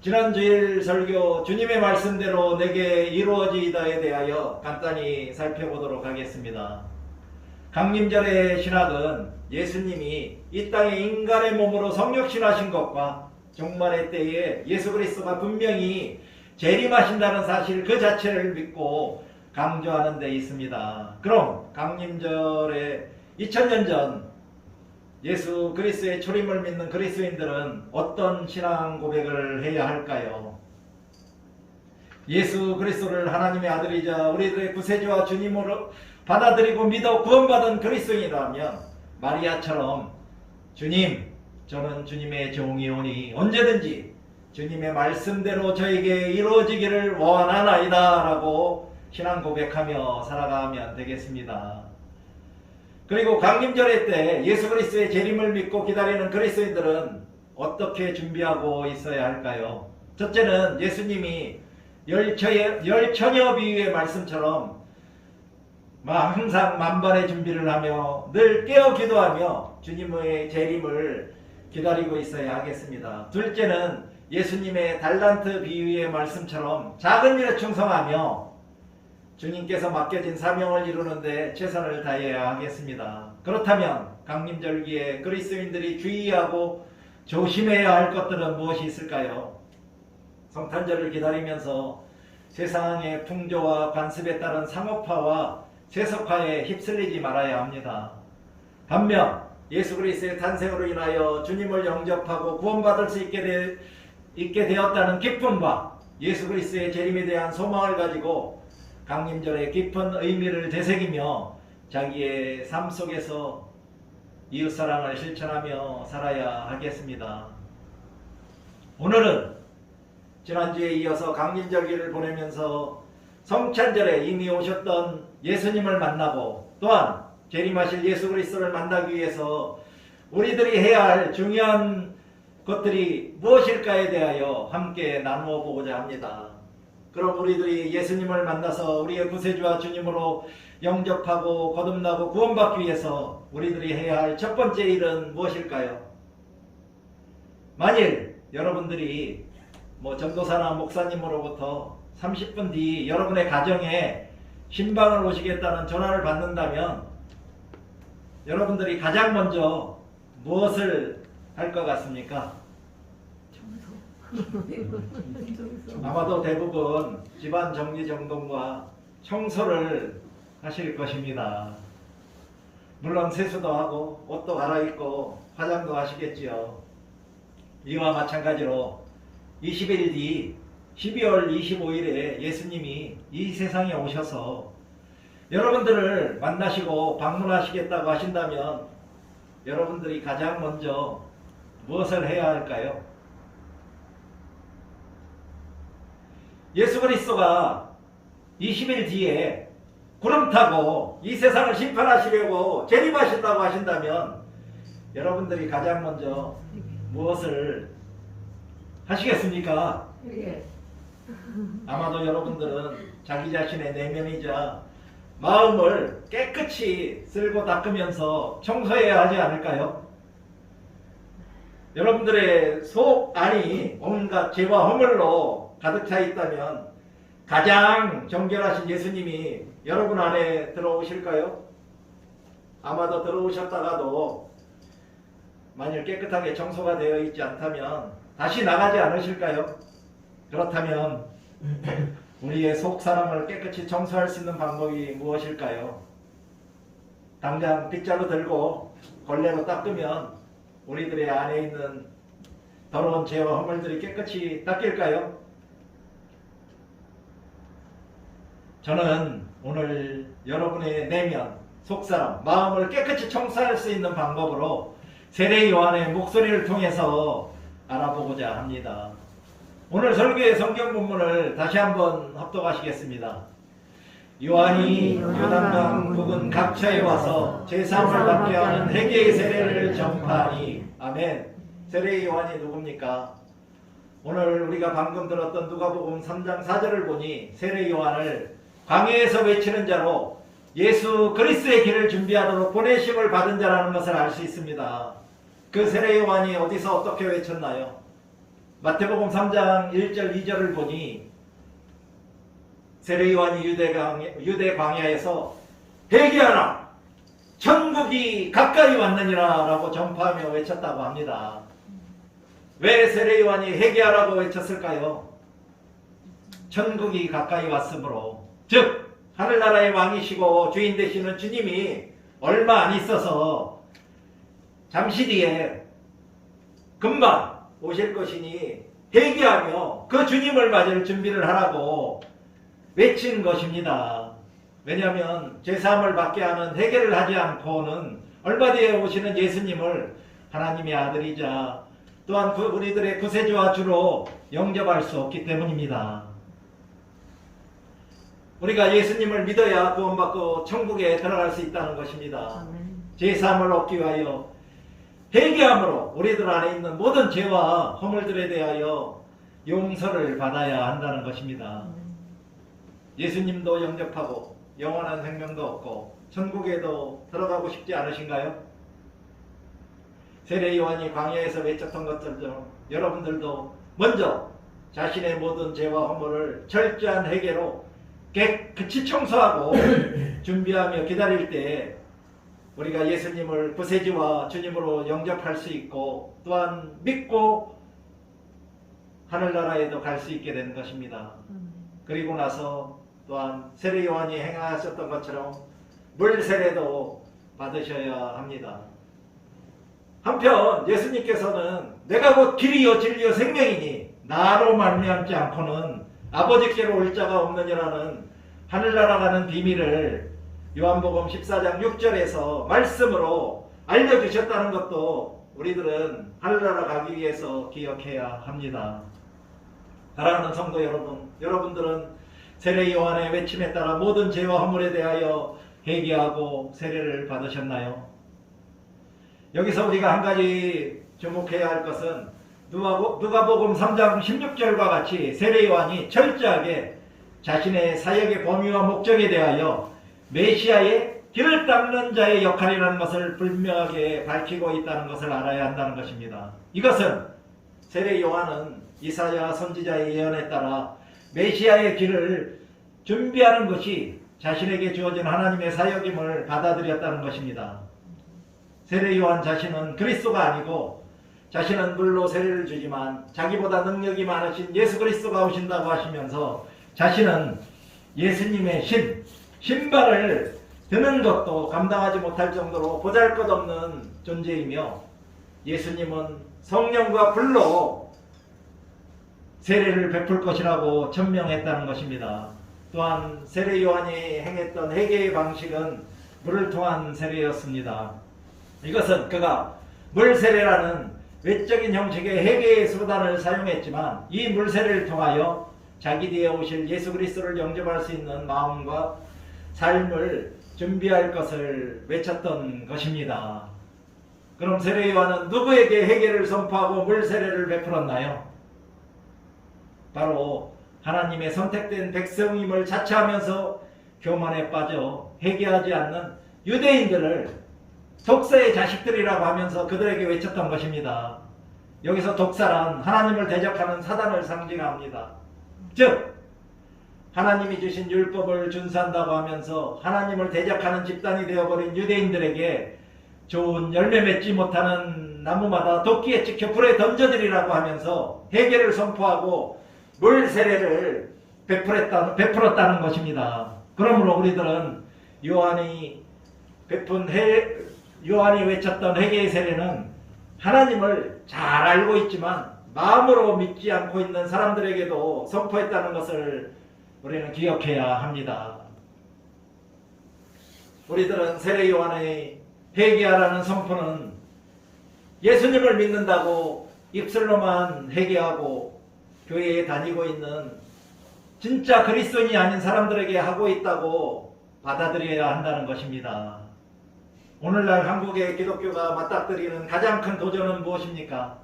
지난 주일 설교 주님의 말씀대로 내게 이루어지이다에 대하여 간단히 살펴보도록 하겠습니다. 강림절의 신학은 예수님이 이 땅에 인간의 몸으로 성육신하신 것과 종말의 때에 예수 그리스도가 분명히 재림하신다는 사실 그 자체를 믿고 강조하는 데 있습니다. 그럼 강림절에 2000년 전 예수 그리스도의 초림을 믿는 그리스도인들은 어떤 신앙 고백을 해야 할까요? 예수 그리스도를 하나님의 아들이자 우리들의 구세주와 주님으로 받아들이고 믿어 구원받은 그리스도인이라면 마리아처럼 주님, 저는 주님의 종이오니 언제든지 주님의 말씀대로 저에게 이루어지기를 원하나이다 라고 신앙 고백하며 살아가면 되겠습니다. 그리고 강림절의 때 예수 그리스도의 재림을 믿고 기다리는 그리스도인들은 어떻게 준비하고 있어야 할까요? 첫째는 예수님이 열처녀 비유의 말씀처럼 항상 만반의 준비를 하며 늘 깨어 기도하며 주님의 재림을 기다리고 있어야 하겠습니다. 둘째는 예수님의 달란트 비유의 말씀처럼 작은 일에 충성하며 주님께서 맡겨진 사명을 이루는데 최선을 다해야 하겠습니다. 그렇다면 강림절기에 그리스도인들이 주의하고 조심해야 할 것들은 무엇이 있을까요? 성탄절을 기다리면서 세상의 풍조와 관습에 따른 상업화와 세속화에 휩쓸리지 말아야 합니다. 반면 예수 그리스도의 탄생으로 인하여 주님을 영접하고 구원받을 수 있게 되었다는 기쁨과 예수 그리스도의 재림에 대한 소망을 가지고 강림절의 깊은 의미를 되새기며 자기의 삶 속에서 이웃사랑을 실천하며 살아야 하겠습니다. 오늘은 지난주에 이어서 강림절기를 보내면서 성찬절에 이미 오셨던 예수님을 만나고 또한 재림하실 예수 그리스도를 만나기 위해서 우리들이 해야 할 중요한 것들이 무엇일까에 대하여 함께 나누어 보고자 합니다. 그럼 우리들이 예수님을 만나서 우리의 구세주와 주님으로 영접하고 거듭나고 구원받기 위해서 우리들이 해야 할 첫 번째 일은 무엇일까요? 만일 여러분들이 전도사나 목사님으로부터 30분 뒤 여러분의 가정에 신방을 오시겠다는 전화를 받는다면 여러분들이 가장 먼저 무엇을 할 것 같습니까? 아마도 대부분 집안 정리정돈과 청소를 하실 것입니다. 물론 세수도 하고 옷도 갈아입고 화장도 하시겠지요. 이와 마찬가지로 20일 뒤 12월 25일에 예수님이 이 세상에 오셔서 여러분들을 만나시고 방문하시겠다고 하신다면 여러분들이 가장 먼저 무엇을 해야 할까요? 예수 그리스도가 20일 뒤에 구름 타고 이 세상을 심판하시려고 재림하신다고 하신다면 여러분들이 가장 먼저 무엇을 하시겠습니까? 아마도 여러분들은 자기 자신의 내면이자 마음을 깨끗이 쓸고 닦으면서 청소해야 하지 않을까요? 여러분들의 속 안이 온갖 죄와 허물로 가득 차 있다면 가장 정결하신 예수님이 여러분 안에 들어오실까요? 아마도 들어오셨다가도 만일 깨끗하게 청소가 되어 있지 않다면 다시 나가지 않으실까요? 그렇다면 우리의 속 사람을 깨끗이 청소할 수 있는 방법이 무엇일까요? 당장 빗자루 들고 걸레로 닦으면 우리들의 안에 있는 더러운 죄와 허물들이 깨끗이 닦일까요? 저는 오늘 여러분의 내면, 속사람, 마음을 깨끗이 청소할 수 있는 방법으로 세례 요한의 목소리를 통해서 알아보고자 합니다. 오늘 설교의 성경 본문을 다시 한번 합독하시겠습니다. 요한이 요단강 부근 각처에 와서 제사함을 받게 하는 회개의 세례를 전파하니. 아멘. 세례 요한이 누굽니까? 오늘 우리가 방금 들었던 누가복음 3장 4절을 보니 세례 요한을 광야에서 외치는 자로 예수 그리스도의 길을 준비하도록 보내심을 받은 자라는 것을 알 수 있습니다. 그 세례 요한이 어디서 어떻게 외쳤나요? 마태복음 3장 1절 2절을 보니 세례 요한이 유대 광야에서 회개하라! 천국이 가까이 왔느니라 라고 전파하며 외쳤다고 합니다. 왜 세례 요한이 회개하라고 외쳤을까요? 천국이 가까이 왔으므로, 즉 하늘나라의 왕이시고 주인 되시는 주님이 얼마 안 있어서 잠시 뒤에 금방 오실 것이니 회개하며 그 주님을 맞을 준비를 하라고 외친 것입니다. 왜냐하면 제사함을 받게 하는 회개를 하지 않고는 얼마 뒤에 오시는 예수님을 하나님의 아들이자 또한 우리들의 구세주와 주로 영접할 수 없기 때문입니다. 우리가 예수님을 믿어야 구원받고 천국에 들어갈 수 있다는 것입니다. 제사함을 얻기 위하여 회개함으로 우리들 안에 있는 모든 죄와 허물들에 대하여 용서를 받아야 한다는 것입니다. 예수님도 영접하고 영원한 생명도 얻고 천국에도 들어가고 싶지 않으신가요? 세례 요한이 광야에서 외쳤던 것처럼 여러분들도 먼저 자신의 모든 죄와 허물을 철저한 회개로 깨끗이 청소하고 준비하며 기다릴 때 우리가 예수님을 구세주와 주님으로 영접할 수 있고 또한 믿고 하늘나라에도 갈 수 있게 되는 것입니다. 그리고 나서 또한 세례 요한이 행하셨던 것처럼 물 세례도 받으셔야 합니다. 한편 예수님께서는 내가 곧 길이요 진리요 생명이니 나로 말미암지 않고는 아버지께로 올 자가 없느니라는 하늘나라 가는 비밀을 요한복음 14장 6절에서 말씀으로 알려주셨다는 것도 우리들은 하늘나라 가기 위해서 기억해야 합니다. 사랑하는 성도 여러분, 여러분들은 세례 요한의 외침에 따라 모든 죄와 허물에 대하여 회개하고 세례를 받으셨나요? 여기서 우리가 한 가지 주목해야 할 것은 누가복음 3장 16절과 같이 세례 요한이 철저하게 자신의 사역의 범위와 목적에 대하여 메시아의 길을 닦는 자의 역할이라는 것을 분명하게 밝히고 있다는 것을 알아야 한다는 것입니다. 이것은 세례 요한은 이사야 선지자의 예언에 따라 메시아의 길을 준비하는 것이 자신에게 주어진 하나님의 사역임을 받아들였다는 것입니다. 세례 요한 자신은 그리스도가 아니고 자신은 물로 세례를 주지만 자기보다 능력이 많으신 예수 그리스도가 오신다고 하시면서 자신은 예수님의 신발을 드는 것도 감당하지 못할 정도로 보잘것없는 존재이며 예수님은 성령과 불로 세례를 베풀 것이라고 천명했다는 것입니다. 또한 세례 요한이 행했던 회개의 방식은 물을 통한 세례였습니다. 이것은 그가 물세례라는 외적인 형식의 회개의 수단을 사용했지만 이 물세례를 통하여 자기 뒤에 오실 예수 그리스도를 영접할 수 있는 마음과 삶을 준비할 것을 외쳤던 것입니다. 그럼 세례 요한은 누구에게 회개를 선포하고 물세례를 베풀었나요? 바로 하나님의 선택된 백성임을 자처하면서 교만에 빠져 회개하지 않는 유대인들을 독사의 자식들이라고 하면서 그들에게 외쳤던 것입니다. 여기서 독사란 하나님을 대적하는 사단을 상징합니다. 즉 하나님이 주신 율법을 준수한다고 하면서 하나님을 대적하는 집단이 되어버린 유대인들에게 좋은 열매 맺지 못하는 나무마다 도끼에 찍혀 불에 던져드리라고 하면서 회개를 선포하고 물 세례를 베풀었다는 것입니다. 그러므로 우리들은 요한이 외쳤던 회개의 세례는 하나님을 잘 알고 있지만 마음으로 믿지 않고 있는 사람들에게도 선포했다는 것을 우리는 기억해야 합니다. 우리들은 세례 요한의 회개하라는 선포는 예수님을 믿는다고 입술로만 회개하고 교회에 다니고 있는 진짜 그리스도인이 아닌 사람들에게 하고 있다고 받아들여야 한다는 것입니다. 오늘날 한국의 기독교가 맞닥뜨리는 가장 큰 도전은 무엇입니까?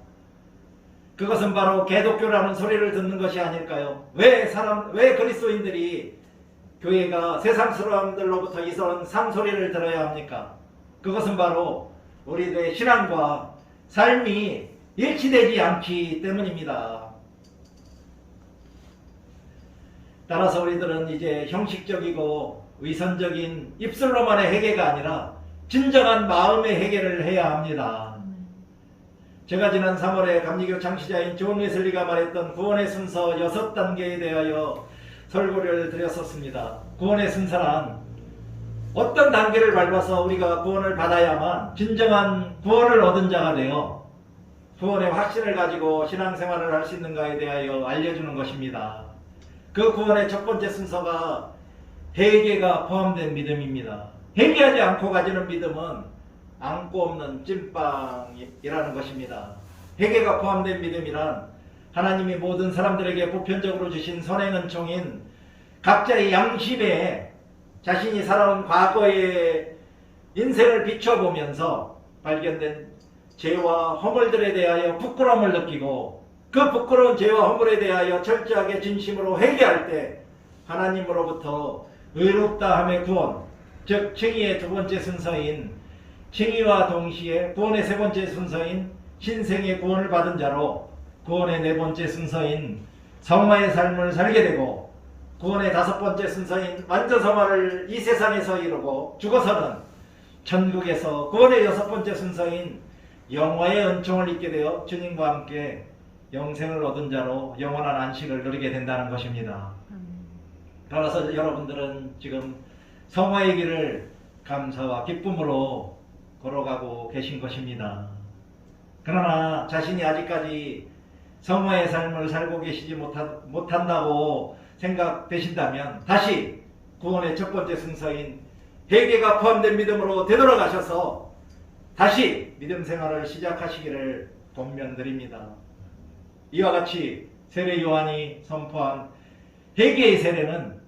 그것은 바로 개독교라는 소리를 듣는 것이 아닐까요? 왜 그리스도인들이 교회가 세상 사람들로부터 이런 상소리를 들어야 합니까? 그것은 바로 우리들의 신앙과 삶이 일치되지 않기 때문입니다. 따라서 우리들은 이제 형식적이고 위선적인 입술로만의 회개가 아니라 진정한 마음의 회개를 해야 합니다. 제가 지난 3월에 감리교 창시자인 존 웨슬리가 말했던 구원의 순서 6단계에 대하여 설교를 드렸었습니다. 구원의 순서란 어떤 단계를 밟아서 우리가 구원을 받아야만 진정한 구원을 얻은 자가 되어 구원의 확신을 가지고 신앙생활을 할 수 있는가에 대하여 알려주는 것입니다. 그 구원의 첫 번째 순서가 회개가 포함된 믿음입니다. 회개하지 않고 가지는 믿음은 안고 없는 찐빵이라는 것입니다. 회개가 포함된 믿음이란 하나님이 모든 사람들에게 보편적으로 주신 선행 은총인 각자의 양심에 자신이 살아온 과거의 인생을 비춰보면서 발견된 죄와 허물들에 대하여 부끄러움을 느끼고 그 부끄러운 죄와 허물에 대하여 철저하게 진심으로 회개할 때 하나님으로부터 의롭다 함의 구원, 즉 칭의의 두 번째 순서인 칭의와 동시에 구원의 세 번째 순서인 신생의 구원을 받은 자로 구원의 네 번째 순서인 성화의 삶을 살게 되고 구원의 다섯 번째 순서인 완전 성화를 이 세상에서 이루고 죽어서는 천국에서 구원의 여섯 번째 순서인 영화의 은총을 입게 되어 주님과 함께 영생을 얻은 자로 영원한 안식을 누리게 된다는 것입니다. 따라서 여러분들은 지금 성화의 길을 감사와 기쁨으로 걸어가고 계신 것입니다. 그러나 자신이 아직까지 성화의 삶을 살고 계시지 못한다고 생각되신다면 다시 구원의 첫 번째 순서인 회개가 포함된 믿음으로 되돌아가셔서 다시 믿음 생활을 시작하시기를 권면드립니다. 이와 같이 세례 요한이 선포한 회개의 세례는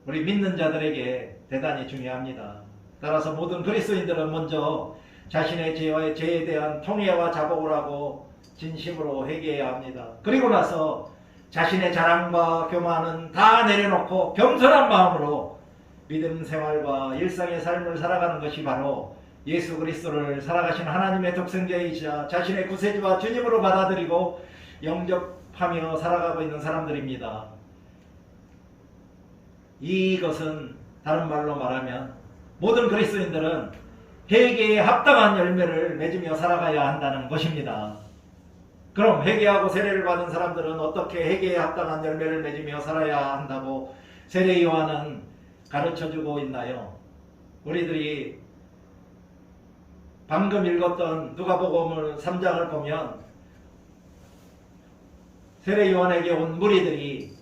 우리 믿는 자들에게 대단히 중요합니다. 따라서 모든 그리스도인들은 먼저 자신의 죄에 대한 통회와 자복을 하고 진심으로 회개해야 합니다. 그리고 나서 자신의 자랑과 교만은 다 내려놓고 겸손한 마음으로 믿음 생활과 일상의 삶을 살아가는 것이 바로 예수 그리스도를 살아가신 하나님의 독생자이자 자신의 구세주와 주님으로 받아들이고 영접하며 살아가고 있는 사람들입니다. 이것은 다른 말로 말하면 모든 그리스도인들은 회개에 합당한 열매를 맺으며 살아가야 한다는 것입니다. 그럼 회개하고 세례를 받은 사람들은 어떻게 회개에 합당한 열매를 맺으며 살아야 한다고 세례 요한은 가르쳐주고 있나요? 우리들이 방금 읽었던 누가복음 3장을 보면 세례 요한에게 온 무리들이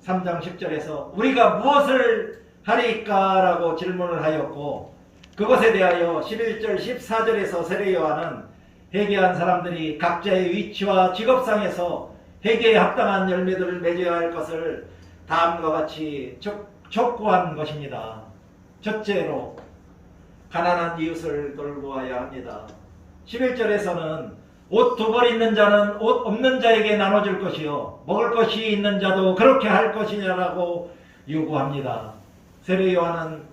3장 10절에서 우리가 무엇을 하리까? 라고 질문을 하였고 그것에 대하여 11절 14절에서 세례 요한은 회개한 사람들이 각자의 위치와 직업상에서 회개에 합당한 열매들을 맺어야 할 것을 다음과 같이 촉구한 것입니다. 첫째로 가난한 이웃을 돌보아야 합니다. 11절에서는 옷 두 벌 있는 자는 옷 없는 자에게 나눠줄 것이요 먹을 것이 있는 자도 그렇게 할 것이냐라고 요구합니다. 세례 요한은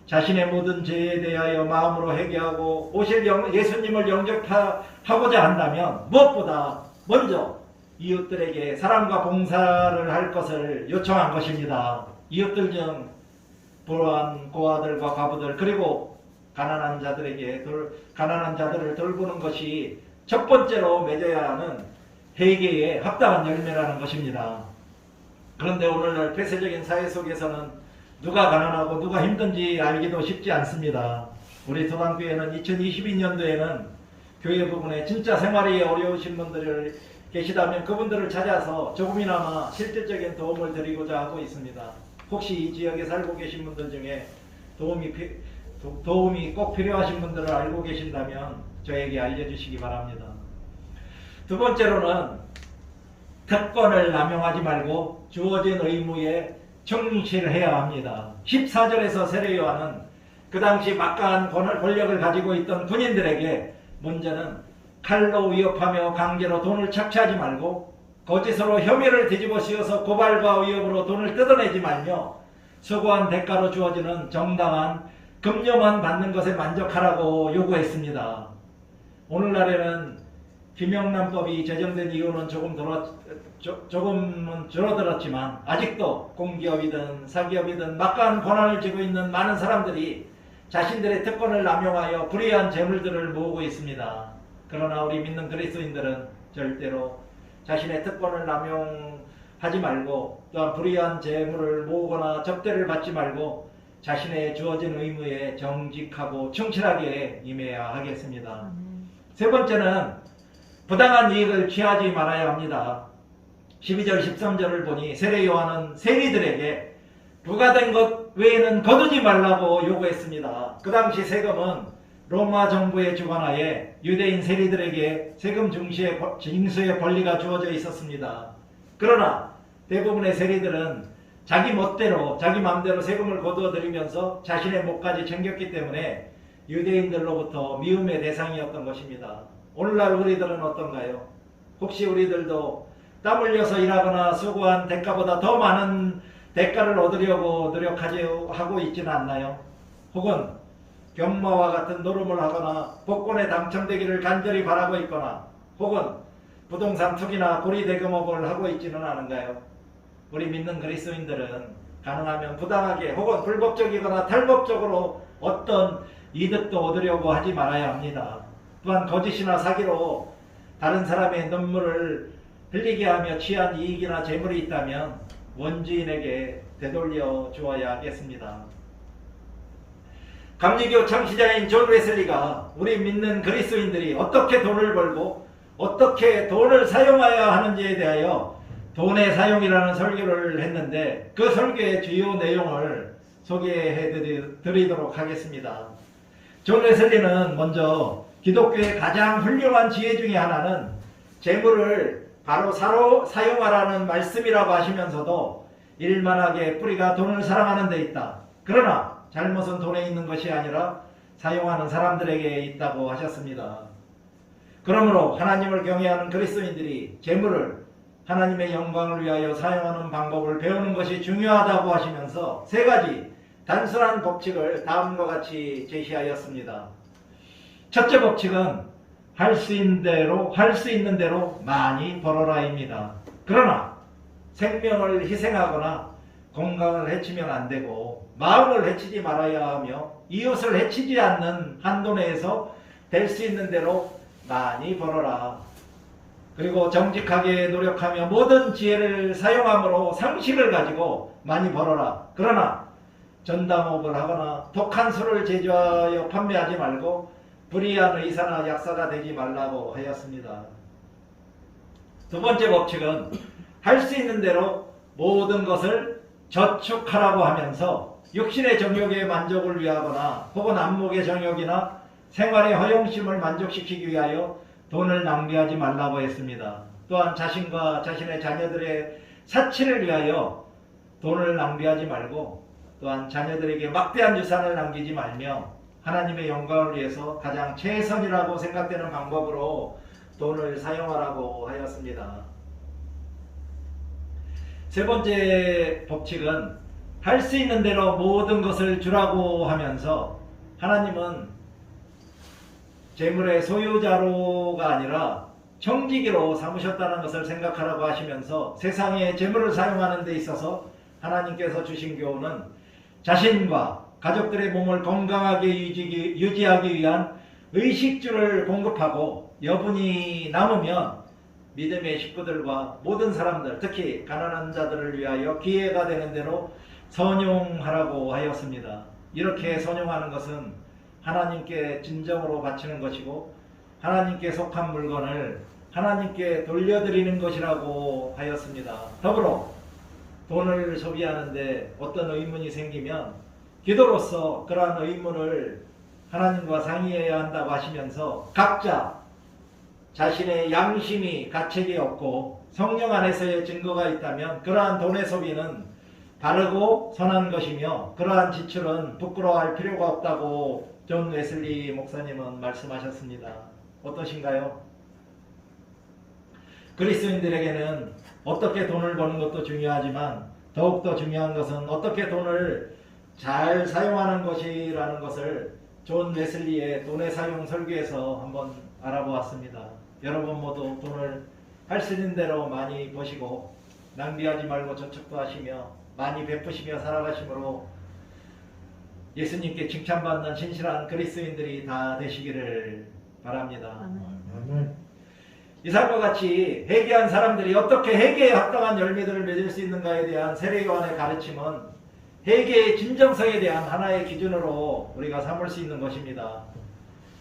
자신의 모든 죄에 대하여 마음으로 회개하고 오실 예수님을 영접하고자 한다면 무엇보다 먼저 이웃들에게 사랑과 봉사를 할 것을 요청한 것입니다. 이웃들 중 불우한 고아들과 과부들 그리고 가난한 자들을 돌보는 것이 첫 번째로 맺어야 하는 회개에 합당한 열매라는 것입니다. 그런데 오늘날 폐쇄적인 사회 속에서는 누가 가난하고 누가 힘든지 알기도 쉽지 않습니다. 우리 도당교회는 2022년도에는 교회 부분에 진짜 생활이 어려우신 분들을 계시다면 그분들을 찾아서 조금이나마 실질적인 도움을 드리고자 하고 있습니다. 혹시 이 지역에 살고 계신 분들 중에 도움이 꼭 필요하신 분들을 알고 계신다면 저에게 알려주시기 바랍니다. 두 번째로는 특권을 남용하지 말고 주어진 의무에 충실해야 합니다. 14절에서 세례요한은 그 당시 막강한 권력을 가지고 있던 군인들에게 먼저는 칼로 위협하며 강제로 돈을 착취하지 말고 거짓으로 혐의를 뒤집어 씌워서 고발과 위협으로 돈을 뜯어내지 말며 수고한 대가로 주어지는 정당한 급료만 받는 것에 만족하라고 요구했습니다. 오늘날에는 김영란법이 제정된 이유는 조금은 줄어들었지만 아직도 공기업이든 사기업이든 막강한 권한을 쥐고 있는 많은 사람들이 자신들의 특권을 남용하여 불의한 재물들을 모으고 있습니다. 그러나 우리 믿는 그리스도인들은 절대로 자신의 특권을 남용하지 말고 또한 불의한 재물을 모으거나 접대를 받지 말고 자신의 주어진 의무에 정직하고 충실하게 임해야 하겠습니다. 세 번째는 부당한 이익을 취하지 말아야 합니다. 12절 13절을 보니 세례 요한은 세리들에게 부과된 것 외에는 거두지 말라고 요구했습니다. 그 당시 세금은 로마 정부의 주관하에 유대인 세리들에게 세금 징수의 권리가 주어져 있었습니다. 그러나 대부분의 세리들은 자기 멋대로 자기 마음대로 세금을 거두어 들이면서 자신의 몫까지 챙겼기 때문에 유대인들로부터 미움의 대상이었던 것입니다. 오늘날 우리들은 어떤가요? 혹시 우리들도 땀 흘려서 일하거나 수고한 대가보다 더 많은 대가를 얻으려고 노력하고 있지는 않나요? 혹은 견마와 같은 노름을 하거나 복권에 당첨되기를 간절히 바라고 있거나 혹은 부동산 투기나 고리대금업을 하고 있지는 않은가요? 우리 믿는 그리스도인들은 가능하면 부당하게 혹은 불법적이거나 탈법적으로 어떤 이득도 얻으려고 하지 말아야 합니다. 또한 거짓이나 사기로 다른 사람의 눈물을 흘리게 하며 취한 이익이나 재물이 있다면 원주인에게 되돌려 주어야 하겠습니다. 감리교 창시자인 존 웨슬리가 우리 믿는 그리스도인들이 어떻게 돈을 벌고 어떻게 돈을 사용해야 하는지에 대하여 돈의 사용이라는 설교를 했는데 그 설교의 주요 내용을 소개해 드리도록 하겠습니다. 존 웨슬리는 먼저 기독교의 가장 훌륭한 지혜 중에 하나는 재물을 바로 사용하라는 말씀이라고 하시면서도 일만하게 뿌리가 돈을 사랑하는 데 있다. 그러나 잘못은 돈에 있는 것이 아니라 사용하는 사람들에게 있다고 하셨습니다. 그러므로 하나님을 경외하는 그리스도인들이 재물을 하나님의 영광을 위하여 사용하는 방법을 배우는 것이 중요하다고 하시면서 세 가지 단순한 법칙을 다음과 같이 제시하였습니다. 첫째 법칙은 할 수 있는 대로 많이 벌어라입니다. 그러나 생명을 희생하거나 건강을 해치면 안 되고 마음을 해치지 말아야 하며 이웃을 해치지 않는 한도 내에서 될 수 있는 대로 많이 벌어라. 그리고 정직하게 노력하며 모든 지혜를 사용함으로 상식을 가지고 많이 벌어라. 그러나 전담업을 하거나 독한 술을 제조하여 판매하지 말고 불의한 의사나 약사가 되지 말라고 하였습니다. 두 번째 법칙은 할 수 있는 대로 모든 것을 저축하라고 하면서 육신의 정욕의 만족을 위하거나 혹은 안목의 정욕이나 생활의 허영심을 만족시키기 위하여 돈을 낭비하지 말라고 했습니다. 또한 자신과 자신의 자녀들의 사치를 위하여 돈을 낭비하지 말고 또한 자녀들에게 막대한 유산을 남기지 말며 하나님의 영광을 위해서 가장 최선이라고 생각되는 방법으로 돈을 사용하라고 하였습니다. 세 번째 법칙은 할 수 있는 대로 모든 것을 주라고 하면서 하나님은 재물의 소유자로가 아니라 청지기로 삼으셨다는 것을 생각하라고 하시면서 세상에 재물을 사용하는 데 있어서 하나님께서 주신 교훈은 자신과 가족들의 몸을 건강하게 유지하기 위한 의식주를 공급하고 여분이 남으면 믿음의 식구들과 모든 사람들, 특히 가난한 자들을 위하여 기회가 되는 대로 선용하라고 하였습니다. 이렇게 선용하는 것은 하나님께 진정으로 바치는 것이고 하나님께 속한 물건을 하나님께 돌려드리는 것이라고 하였습니다. 더불어 돈을 소비하는데 어떤 의문이 생기면 기도로서 그러한 의문을 하나님과 상의해야 한다고 하시면서 각자 자신의 양심이 가책이 없고 성령 안에서의 증거가 있다면 그러한 돈의 소비는 바르고 선한 것이며 그러한 지출은 부끄러워할 필요가 없다고 존 웨슬리 목사님은 말씀하셨습니다. 어떠신가요? 그리스도인들에게는 어떻게 돈을 버는 것도 중요하지만 더욱더 중요한 것은 어떻게 돈을 잘 사용하는 것이라는 것을 존 웨슬리의 돈의 사용 설교에서 한번 알아보았습니다. 여러분 모두 돈을 할 수 있는 대로 많이 버시고 낭비하지 말고 저축도 하시며 많이 베푸시며 살아가심으로 예수님께 칭찬받는 신실한 그리스도인들이 다 되시기를 바랍니다. 이사과 같이 회개한 사람들이 어떻게 회개에 합당한 열매들을 맺을 수 있는가에 대한 세례요한의 가르침은 회개의 진정성에 대한 하나의 기준으로 우리가 삼을 수 있는 것입니다.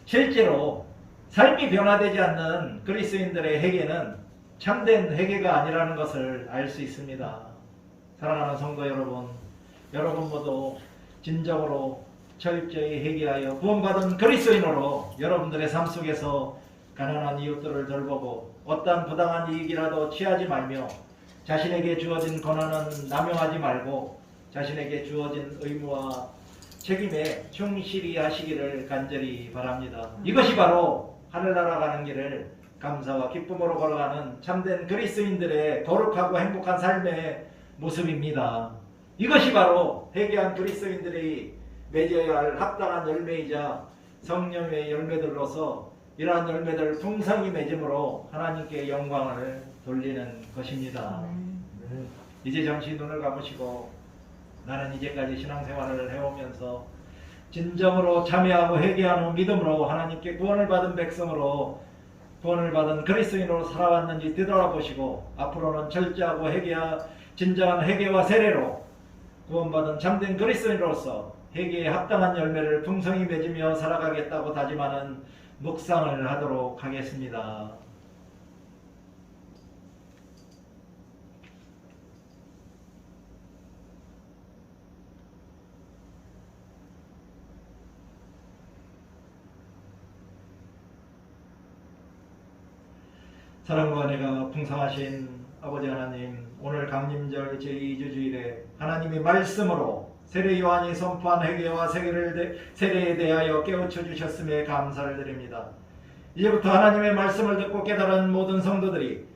실제로 삶이 변화되지 않는 그리스도인들의 회개는 참된 회개가 아니라는 것을 알 수 있습니다. 사랑하는 성도 여러분, 여러분 모두 진정으로 철저히 회개하여 구원받은 그리스도인으로 여러분들의 삶 속에서 가난한 이웃들을 돌보고 어떠한 부당한 이익이라도 취하지 말며 자신에게 주어진 권한은 남용하지 말고 자신에게 주어진 의무와 책임에 충실히 하시기를 간절히 바랍니다. 이것이 바로 하늘나라 가는 길을 감사와 기쁨으로 걸어가는 참된 그리스도인들의 거룩하고 행복한 삶의 모습입니다. 이것이 바로 회개한 그리스도인들이 맺어야 할 합당한 열매이자 성령의 열매들로서 이러한 열매들을 풍성히 맺음으로 하나님께 영광을 돌리는 것입니다. 이제 잠시 눈을 감으시고 나는 이제까지 신앙생활을 해오면서 진정으로 참여하고 회개한 후 믿음으로 하나님께 구원을 받은 백성으로 구원을 받은 그리스도인으로 살아왔는지 되돌아보시고 앞으로는 철저하고 진정한 회개와 세례로 구원받은 참된 그리스도인으로서 회개에 합당한 열매를 풍성히 맺으며 살아가겠다고 다짐하는 묵상을 하도록 하겠습니다. 사랑과 은혜가 풍성하신 아버지 하나님, 오늘 강림절 제2주 주일에 하나님의 말씀으로 세례 요한이 선포한 회개와 세례에 대하여 깨우쳐 주셨음에 감사를 드립니다. 이제부터 하나님의 말씀을 듣고 깨달은 모든 성도들이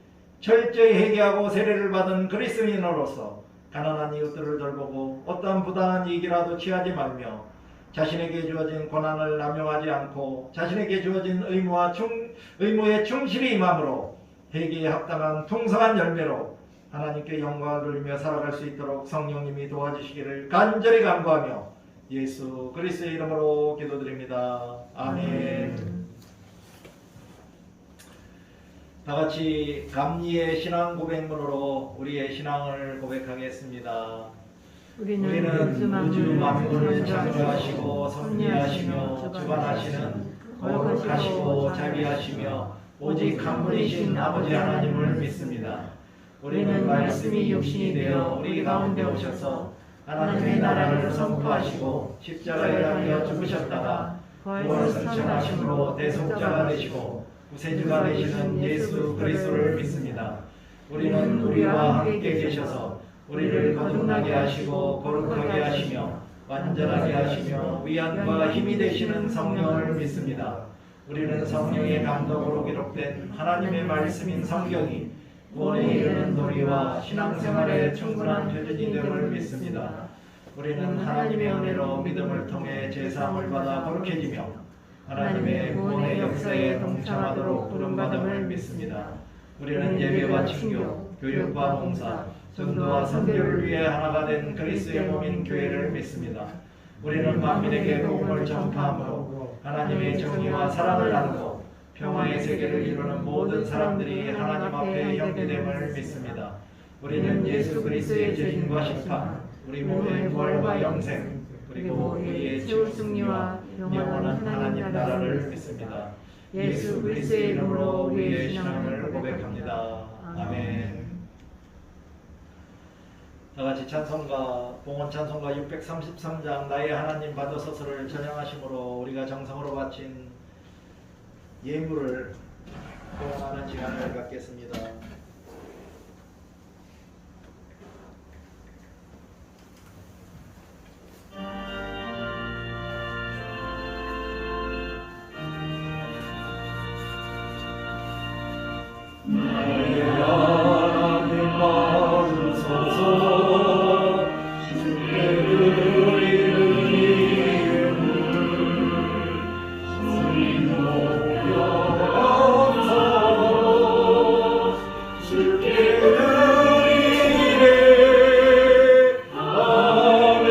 철저히 회개하고 세례를 받은 그리스도인으로서 가난한 이웃들을 돌보고 어떠한 부당한 이익이라도 취하지 말며 자신에게 주어진 권한을 남용하지 않고 자신에게 주어진 의무에 충실히 임함으로 회개에 합당한 풍성한 열매로 하나님께 영광을 돌리며 살아갈 수 있도록 성령님이 도와주시기를 간절히 간구하며 예수 그리스도의 이름으로 기도드립니다. 아멘. 다같이 감리의 신앙 고백문으로 우리의 신앙을 고백하겠습니다. 우리는 우주 만물을 창조하시고 섭리하시며 주관하시는 거룩하시고 자비하시며 오직 한 분이신 아버지 하나님을 믿습니다. 우리는 말씀이 육신이 되어 우리 가운데 오셔서 하나님의 나라를 선포하시고 십자가에 달려 죽으셨다가 부활을 승천하심으로 대속자가 되시고 구세주가 되시는 예수 그리스도를 믿습니다. 우리는 우리와 함께 계셔서 우리를 거듭나게 하시고 거룩하게 하시며 완전하게 하시며 위안과 힘이 되시는 성령을 믿습니다. 우리는 성령의 감동으로 기록된 하나님의 말씀인 성경이 구원에 이르는 도리와 신앙생활에 충분한 표준이 됨을 믿습니다. 우리는 하나님의 은혜로 믿음을 통해 제사함을 받아 거룩해지며 하나님의 구원의 역사에 동참하도록 부름받음을 믿습니다. 우리는 예배와 친교, 교육과 봉사, 전도와 선교를 위해 하나가 된 그리스도의 몸인 교회를 믿습니다. 우리는 만민에게 복음을 전파함으로 하나님의 정의와 사랑을 나누고 평화의 세계를 이루는 모든 사람들이 하나님 앞에 형제됨을 믿습니다. 우리는 예수 그리스도의 죄인과 심판, 우리 모두의 부활과 영생, 그리고 우리의 최후 승리와 영원한 하나님 나라를 믿습니다. 예수 그리스도의 이름으로 우리의 신앙을 고백합니다. 아멘. 다 같이 찬송가 봉헌 찬송가 633장 나의 하나님 받으소서를 찬양하심으로 우리가 정성으로 바친 예물을 봉헌하는 시간을 갖겠습니다. 나의 하나님 받으소서 주께 드리는 예물 주님 높여 감사로 주께 드리네. 아멘.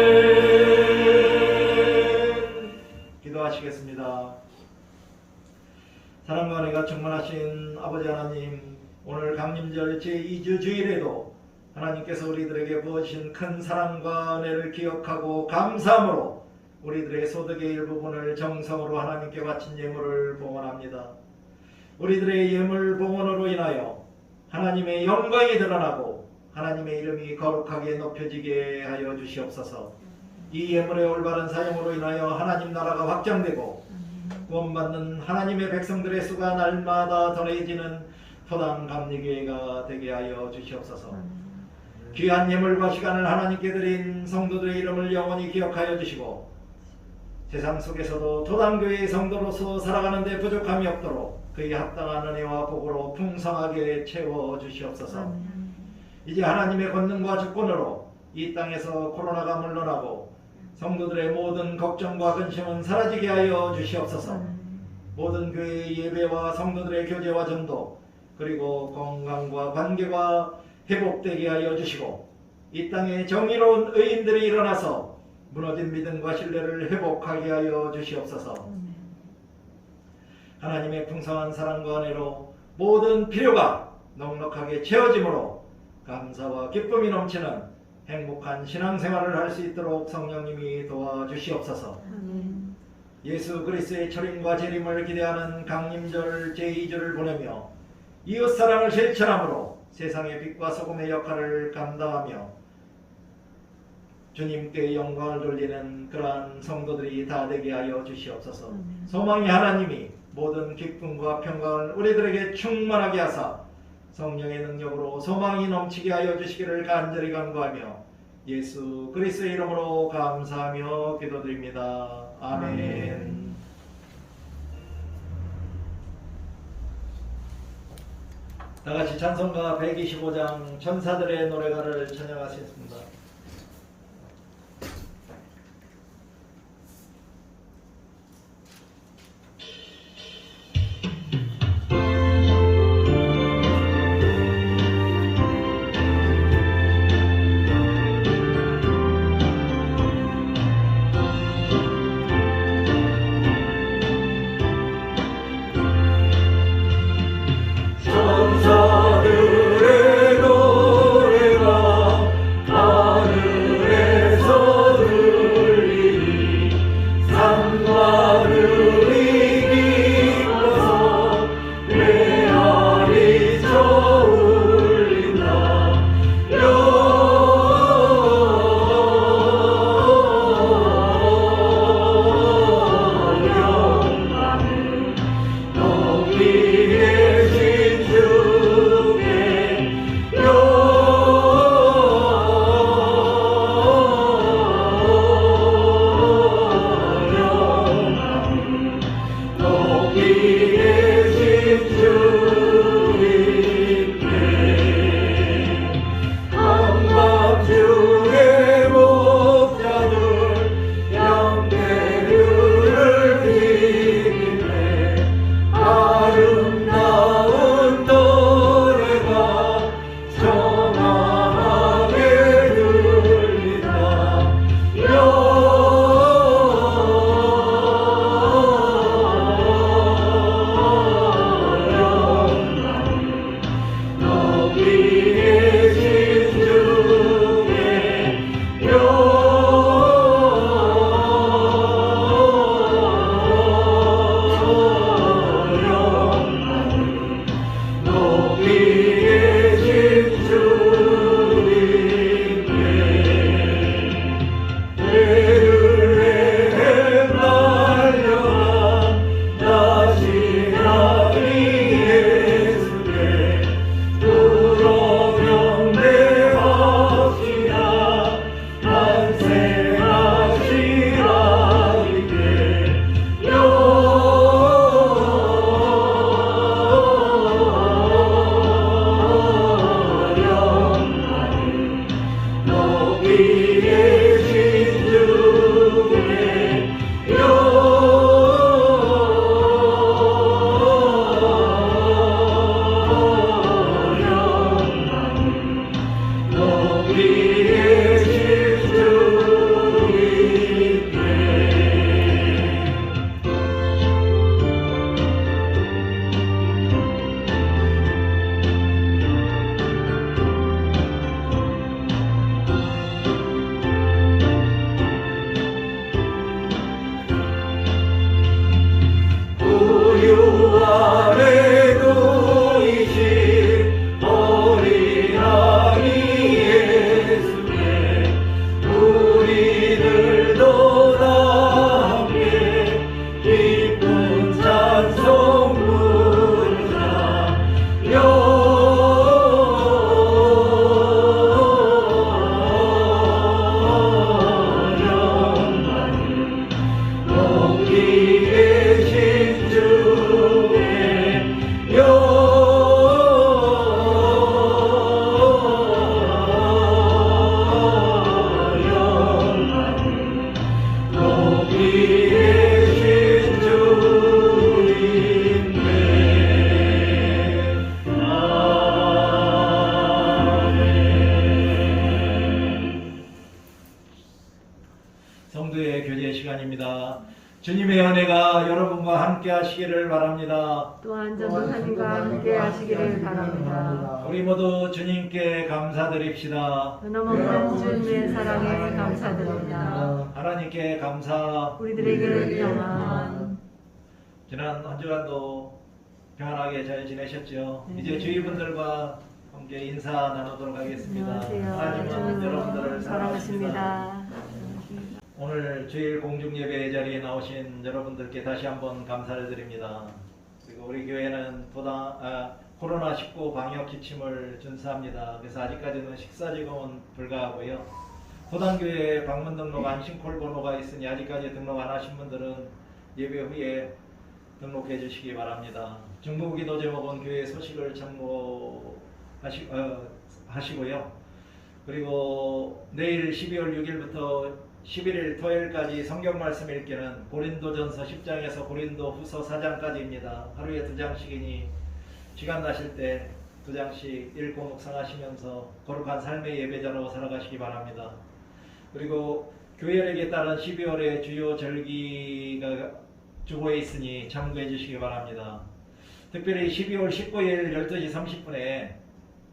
기도하시겠습니다. 사랑과 은혜가 충만하신 아버지 하나님, 오늘 강림절 제2주 주일에도 하나님께서 우리들에게 부어주신 큰 사랑과 은혜를 기억하고 감사함으로 우리들의 소득의 일부분을 정성으로 하나님께 바친 예물을 봉헌합니다. 우리들의 예물 봉헌으로 인하여 하나님의 영광이 드러나고 하나님의 이름이 거룩하게 높여지게 하여 주시옵소서. 이 예물의 올바른 사용으로 인하여 하나님 나라가 확장되고 구원받는 하나님의 백성들의 수가 날마다 더해지는 토당 감리교회가 되게 하여 주시옵소서. 귀한 예물과 시간을 하나님께 드린 성도들의 이름을 영원히 기억하여 주시고 세상 속에서도 토당교회의 성도로서 살아가는 데 부족함이 없도록 그에 합당한 은혜와 복으로 풍성하게 채워 주시옵소서. 이제 하나님의 권능과 주권으로 이 땅에서 코로나가 물러나고 성도들의 모든 걱정과 근심은 사라지게 하여 주시옵소서. 모든 교회의 예배와 성도들의 교제와 전도 그리고 건강과 관계가 회복되게 하여 주시고 이 땅에 정의로운 의인들이 일어나서 무너진 믿음과 신뢰를 회복하게 하여 주시옵소서. 하나님의 풍성한 사랑과 은혜로 모든 필요가 넉넉하게 채워짐으로 감사와 기쁨이 넘치는 행복한 신앙생활을 할 수 있도록 성령님이 도와주시옵소서. 예수 그리스도의 철임과 재림을 기대하는 강림절 제2주를 보내며 이웃사랑을 실천함으로 세상의 빛과 소금의 역할을 감당하며 주님께 영광을 돌리는 그러한 성도들이 다 되게 하여 주시옵소서. 소망의 하나님이 모든 기쁨과 평강을 우리들에게 충만하게 하사 성령의 능력으로 소망이 넘치게 하여 주시기를 간절히 간구하며 예수 그리스도의 이름으로 감사하며 기도드립니다. 아멘. 다같이 찬송가 125장 천사들의 노래가를 찬양하시겠습니다. 천사들의 노래가 성도의 교제 시간입니다. 주님의 은혜가 여러분과 함께 하시기를 바랍니다. 또한 전도사님과 함께 하시기를 바랍니다. 우리 모두 주님께 감사드립시다. 변함없는 주님의 사랑에 감사드립니다. 하나님께 감사. 우리들에게는 평안. 지난 한 주간도 평안하게 잘 지내셨죠? 네. 이제 주위분들과 함께 인사 나누도록 하겠습니다. 안녕하세요. 하나님은 여러분들을 사랑하십니다. 사랑하십니다. 오늘 주일 공중 예배 자리에 나오신 여러분들께 다시 한번 감사를 드립니다. 그리고 우리 교회는 코로나19 방역 지침을 준수합니다. 그래서 아직까지는 식사 제공은 불가하고요. 도당교회 방문 등록 안심콜 번호가 있으니 아직까지 등록 안 하신 분들은 예배 후에 등록해 주시기 바랍니다. 중부기도 제목은 교회 소식을 참고하시고요. 그리고 내일 12월 6일부터 11일 토요일까지 성경 말씀 읽기는 고린도전서 10장에서 고린도후서 4장까지입니다. 하루에 2장씩이니 시간 나실 때 2장씩 읽고 묵상하시면서 거룩한 삶의 예배자로 살아가시기 바랍니다. 그리고 교회력에 따른 12월의 주요 절기가 주보에 있으니 참고해 주시기 바랍니다. 특별히 12월 19일 12시 30분에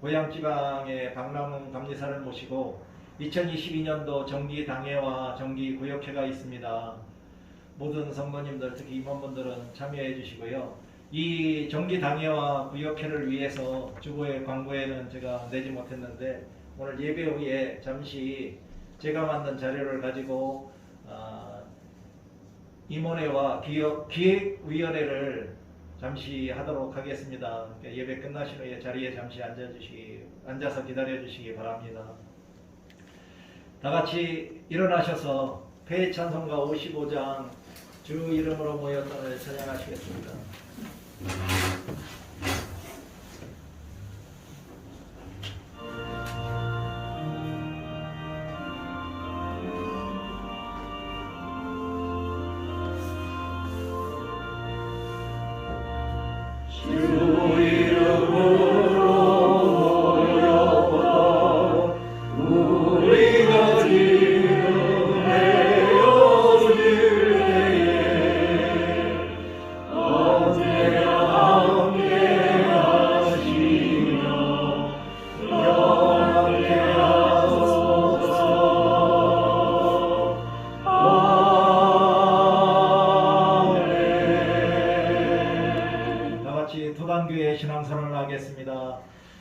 고향지방의 박남훈 감리사를 모시고 2022년도 정기당회와 정기구역회가 있습니다. 모든 성도님들, 특히 임원분들은 참여해 주시고요. 이 정기당회와 구역회를 위해서 주보의 광고에는 제가 내지 못했는데 오늘 예배 후에 잠시 제가 만든 자료를 가지고 임원회와 기획위원회를 잠시 하도록 하겠습니다. 예배 끝나신 후에 자리에 잠시 앉아서 기다려 주시기 바랍니다. 다 같이 일어나셔서 폐찬송가 55장 주 이름으로 모였던을 찬양하시겠습니다.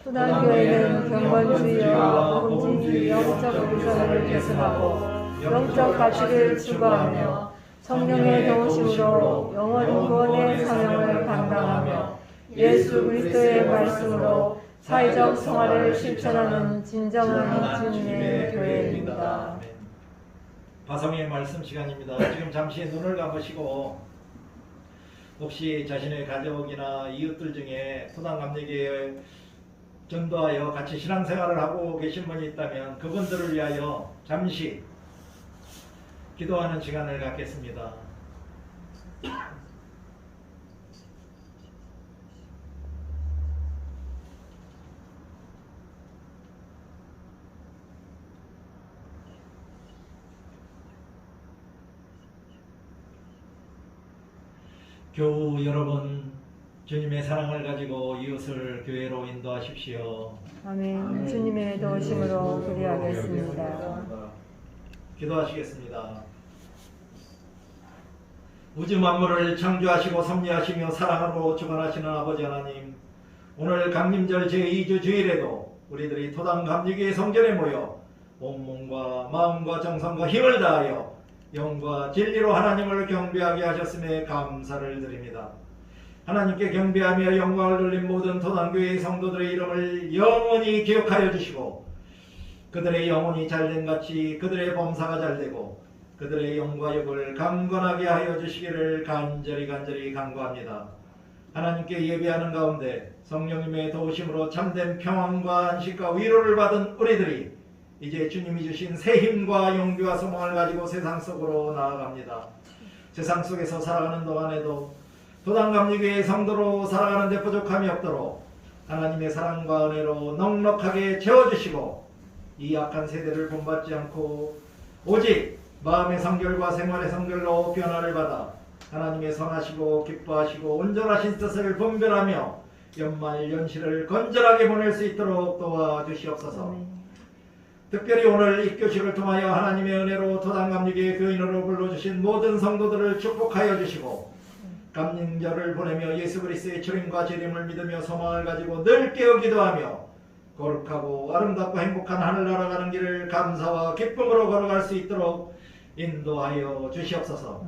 도당교회는 경건주의와 복음주의 영적 우선을 계승하고 영적 가치를 추구하며 성령의 도우심으로 영원 구원의 사명을 감당하며 예수 그리스도의 말씀으로 사회적 성화를 실천하는 진정한 주님의 교회입니다. 바성의 말씀 시간입니다. 지금 잠시 눈을 감으시고 혹시 자신의 가족이나 이웃들 중에 토당감리교회에 전도하여 같이 신앙생활을 하고 계신 분이 있다면 그분들을 위하여 잠시 기도하는 시간을 갖겠습니다. 교우 여러분, 주님의 사랑을 가지고 이웃을 교회로 인도하십시오. 아멘. 주님의 도우심으로 그리하겠습니다. 기도하시겠습니다. 우주 만물을 창조하시고 섭리하시며 사랑으로 주관하시는 아버지 하나님, 오늘 강림절 제2주 주일에도 우리들이 토당 감리교회 성전에 모여 온 몸과 마음과 정성과 힘을 다하여 영과 진리로 하나님을 경배하게 하셨음에 감사를 드립니다. 하나님께 경배하며 영광을 돌린 모든 토당교회의 성도들의 이름을 영원히 기억하여 주시고 그들의 영혼이 잘된 같이 그들의 범사가 잘되고 그들의 영과 육을 강건하게 하여 주시기를 간절히 간구합니다. 하나님께 예배하는 가운데 성령님의 도우심으로 참된 평안과 안식과 위로를 받은 우리들이 이제 주님이 주신 새 힘과 용기와 소망을 가지고 세상 속으로 나아갑니다. 세상 속에서 살아가는 동안에도 도당감리교회의 성도로 살아가는 데 부족함이 없도록 하나님의 사랑과 은혜로 넉넉하게 채워주시고 이 악한 세대를 본받지 않고 오직 마음의 성결과 생활의 성결로 변화를 받아 하나님의 선하시고 기뻐하시고 온전하신 뜻을 분별하며 연말 연시를 건전하게 보낼 수 있도록 도와주시옵소서. 특별히 오늘 이 교식을 통하여 하나님의 은혜로 토당 감리교회 교인으로 불러주신 모든 성도들을 축복하여 주시고 감림절을 보내며 예수 그리스도의 주님과 재림을 믿으며 소망을 가지고 늘 깨어 기도하며 거룩하고 아름답고 행복한 하늘나라 가는 길을 감사와 기쁨으로 걸어갈 수 있도록 인도하여 주시옵소서.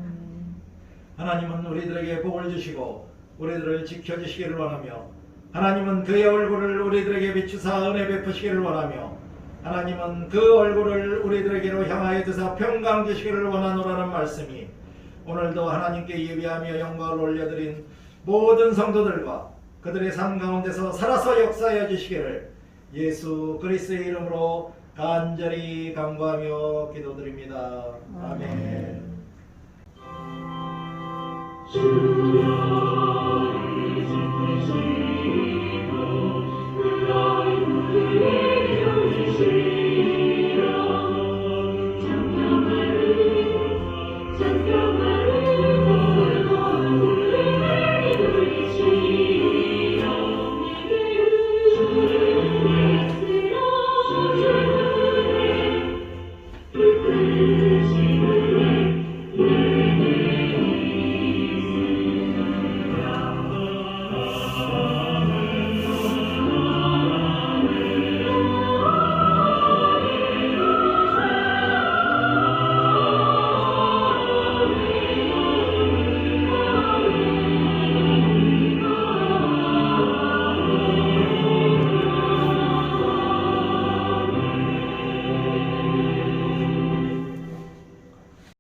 하나님은 우리들에게 복을 주시고 우리들을 지켜주시기를 원하며 하나님은 그의 얼굴을 우리들에게 비추사 은혜 베푸시기를 원하며 하나님은 그 얼굴을 우리들에게로 향하여 드사 평강 주시기를 원하노라는 말씀이 오늘도 하나님께 예배하며 영광을 올려드린 모든 성도들과 그들의 삶 가운데서 살아서 역사하여 주시기를 예수 그리스도의 이름으로 간절히 간구하며 기도드립니다. 아멘.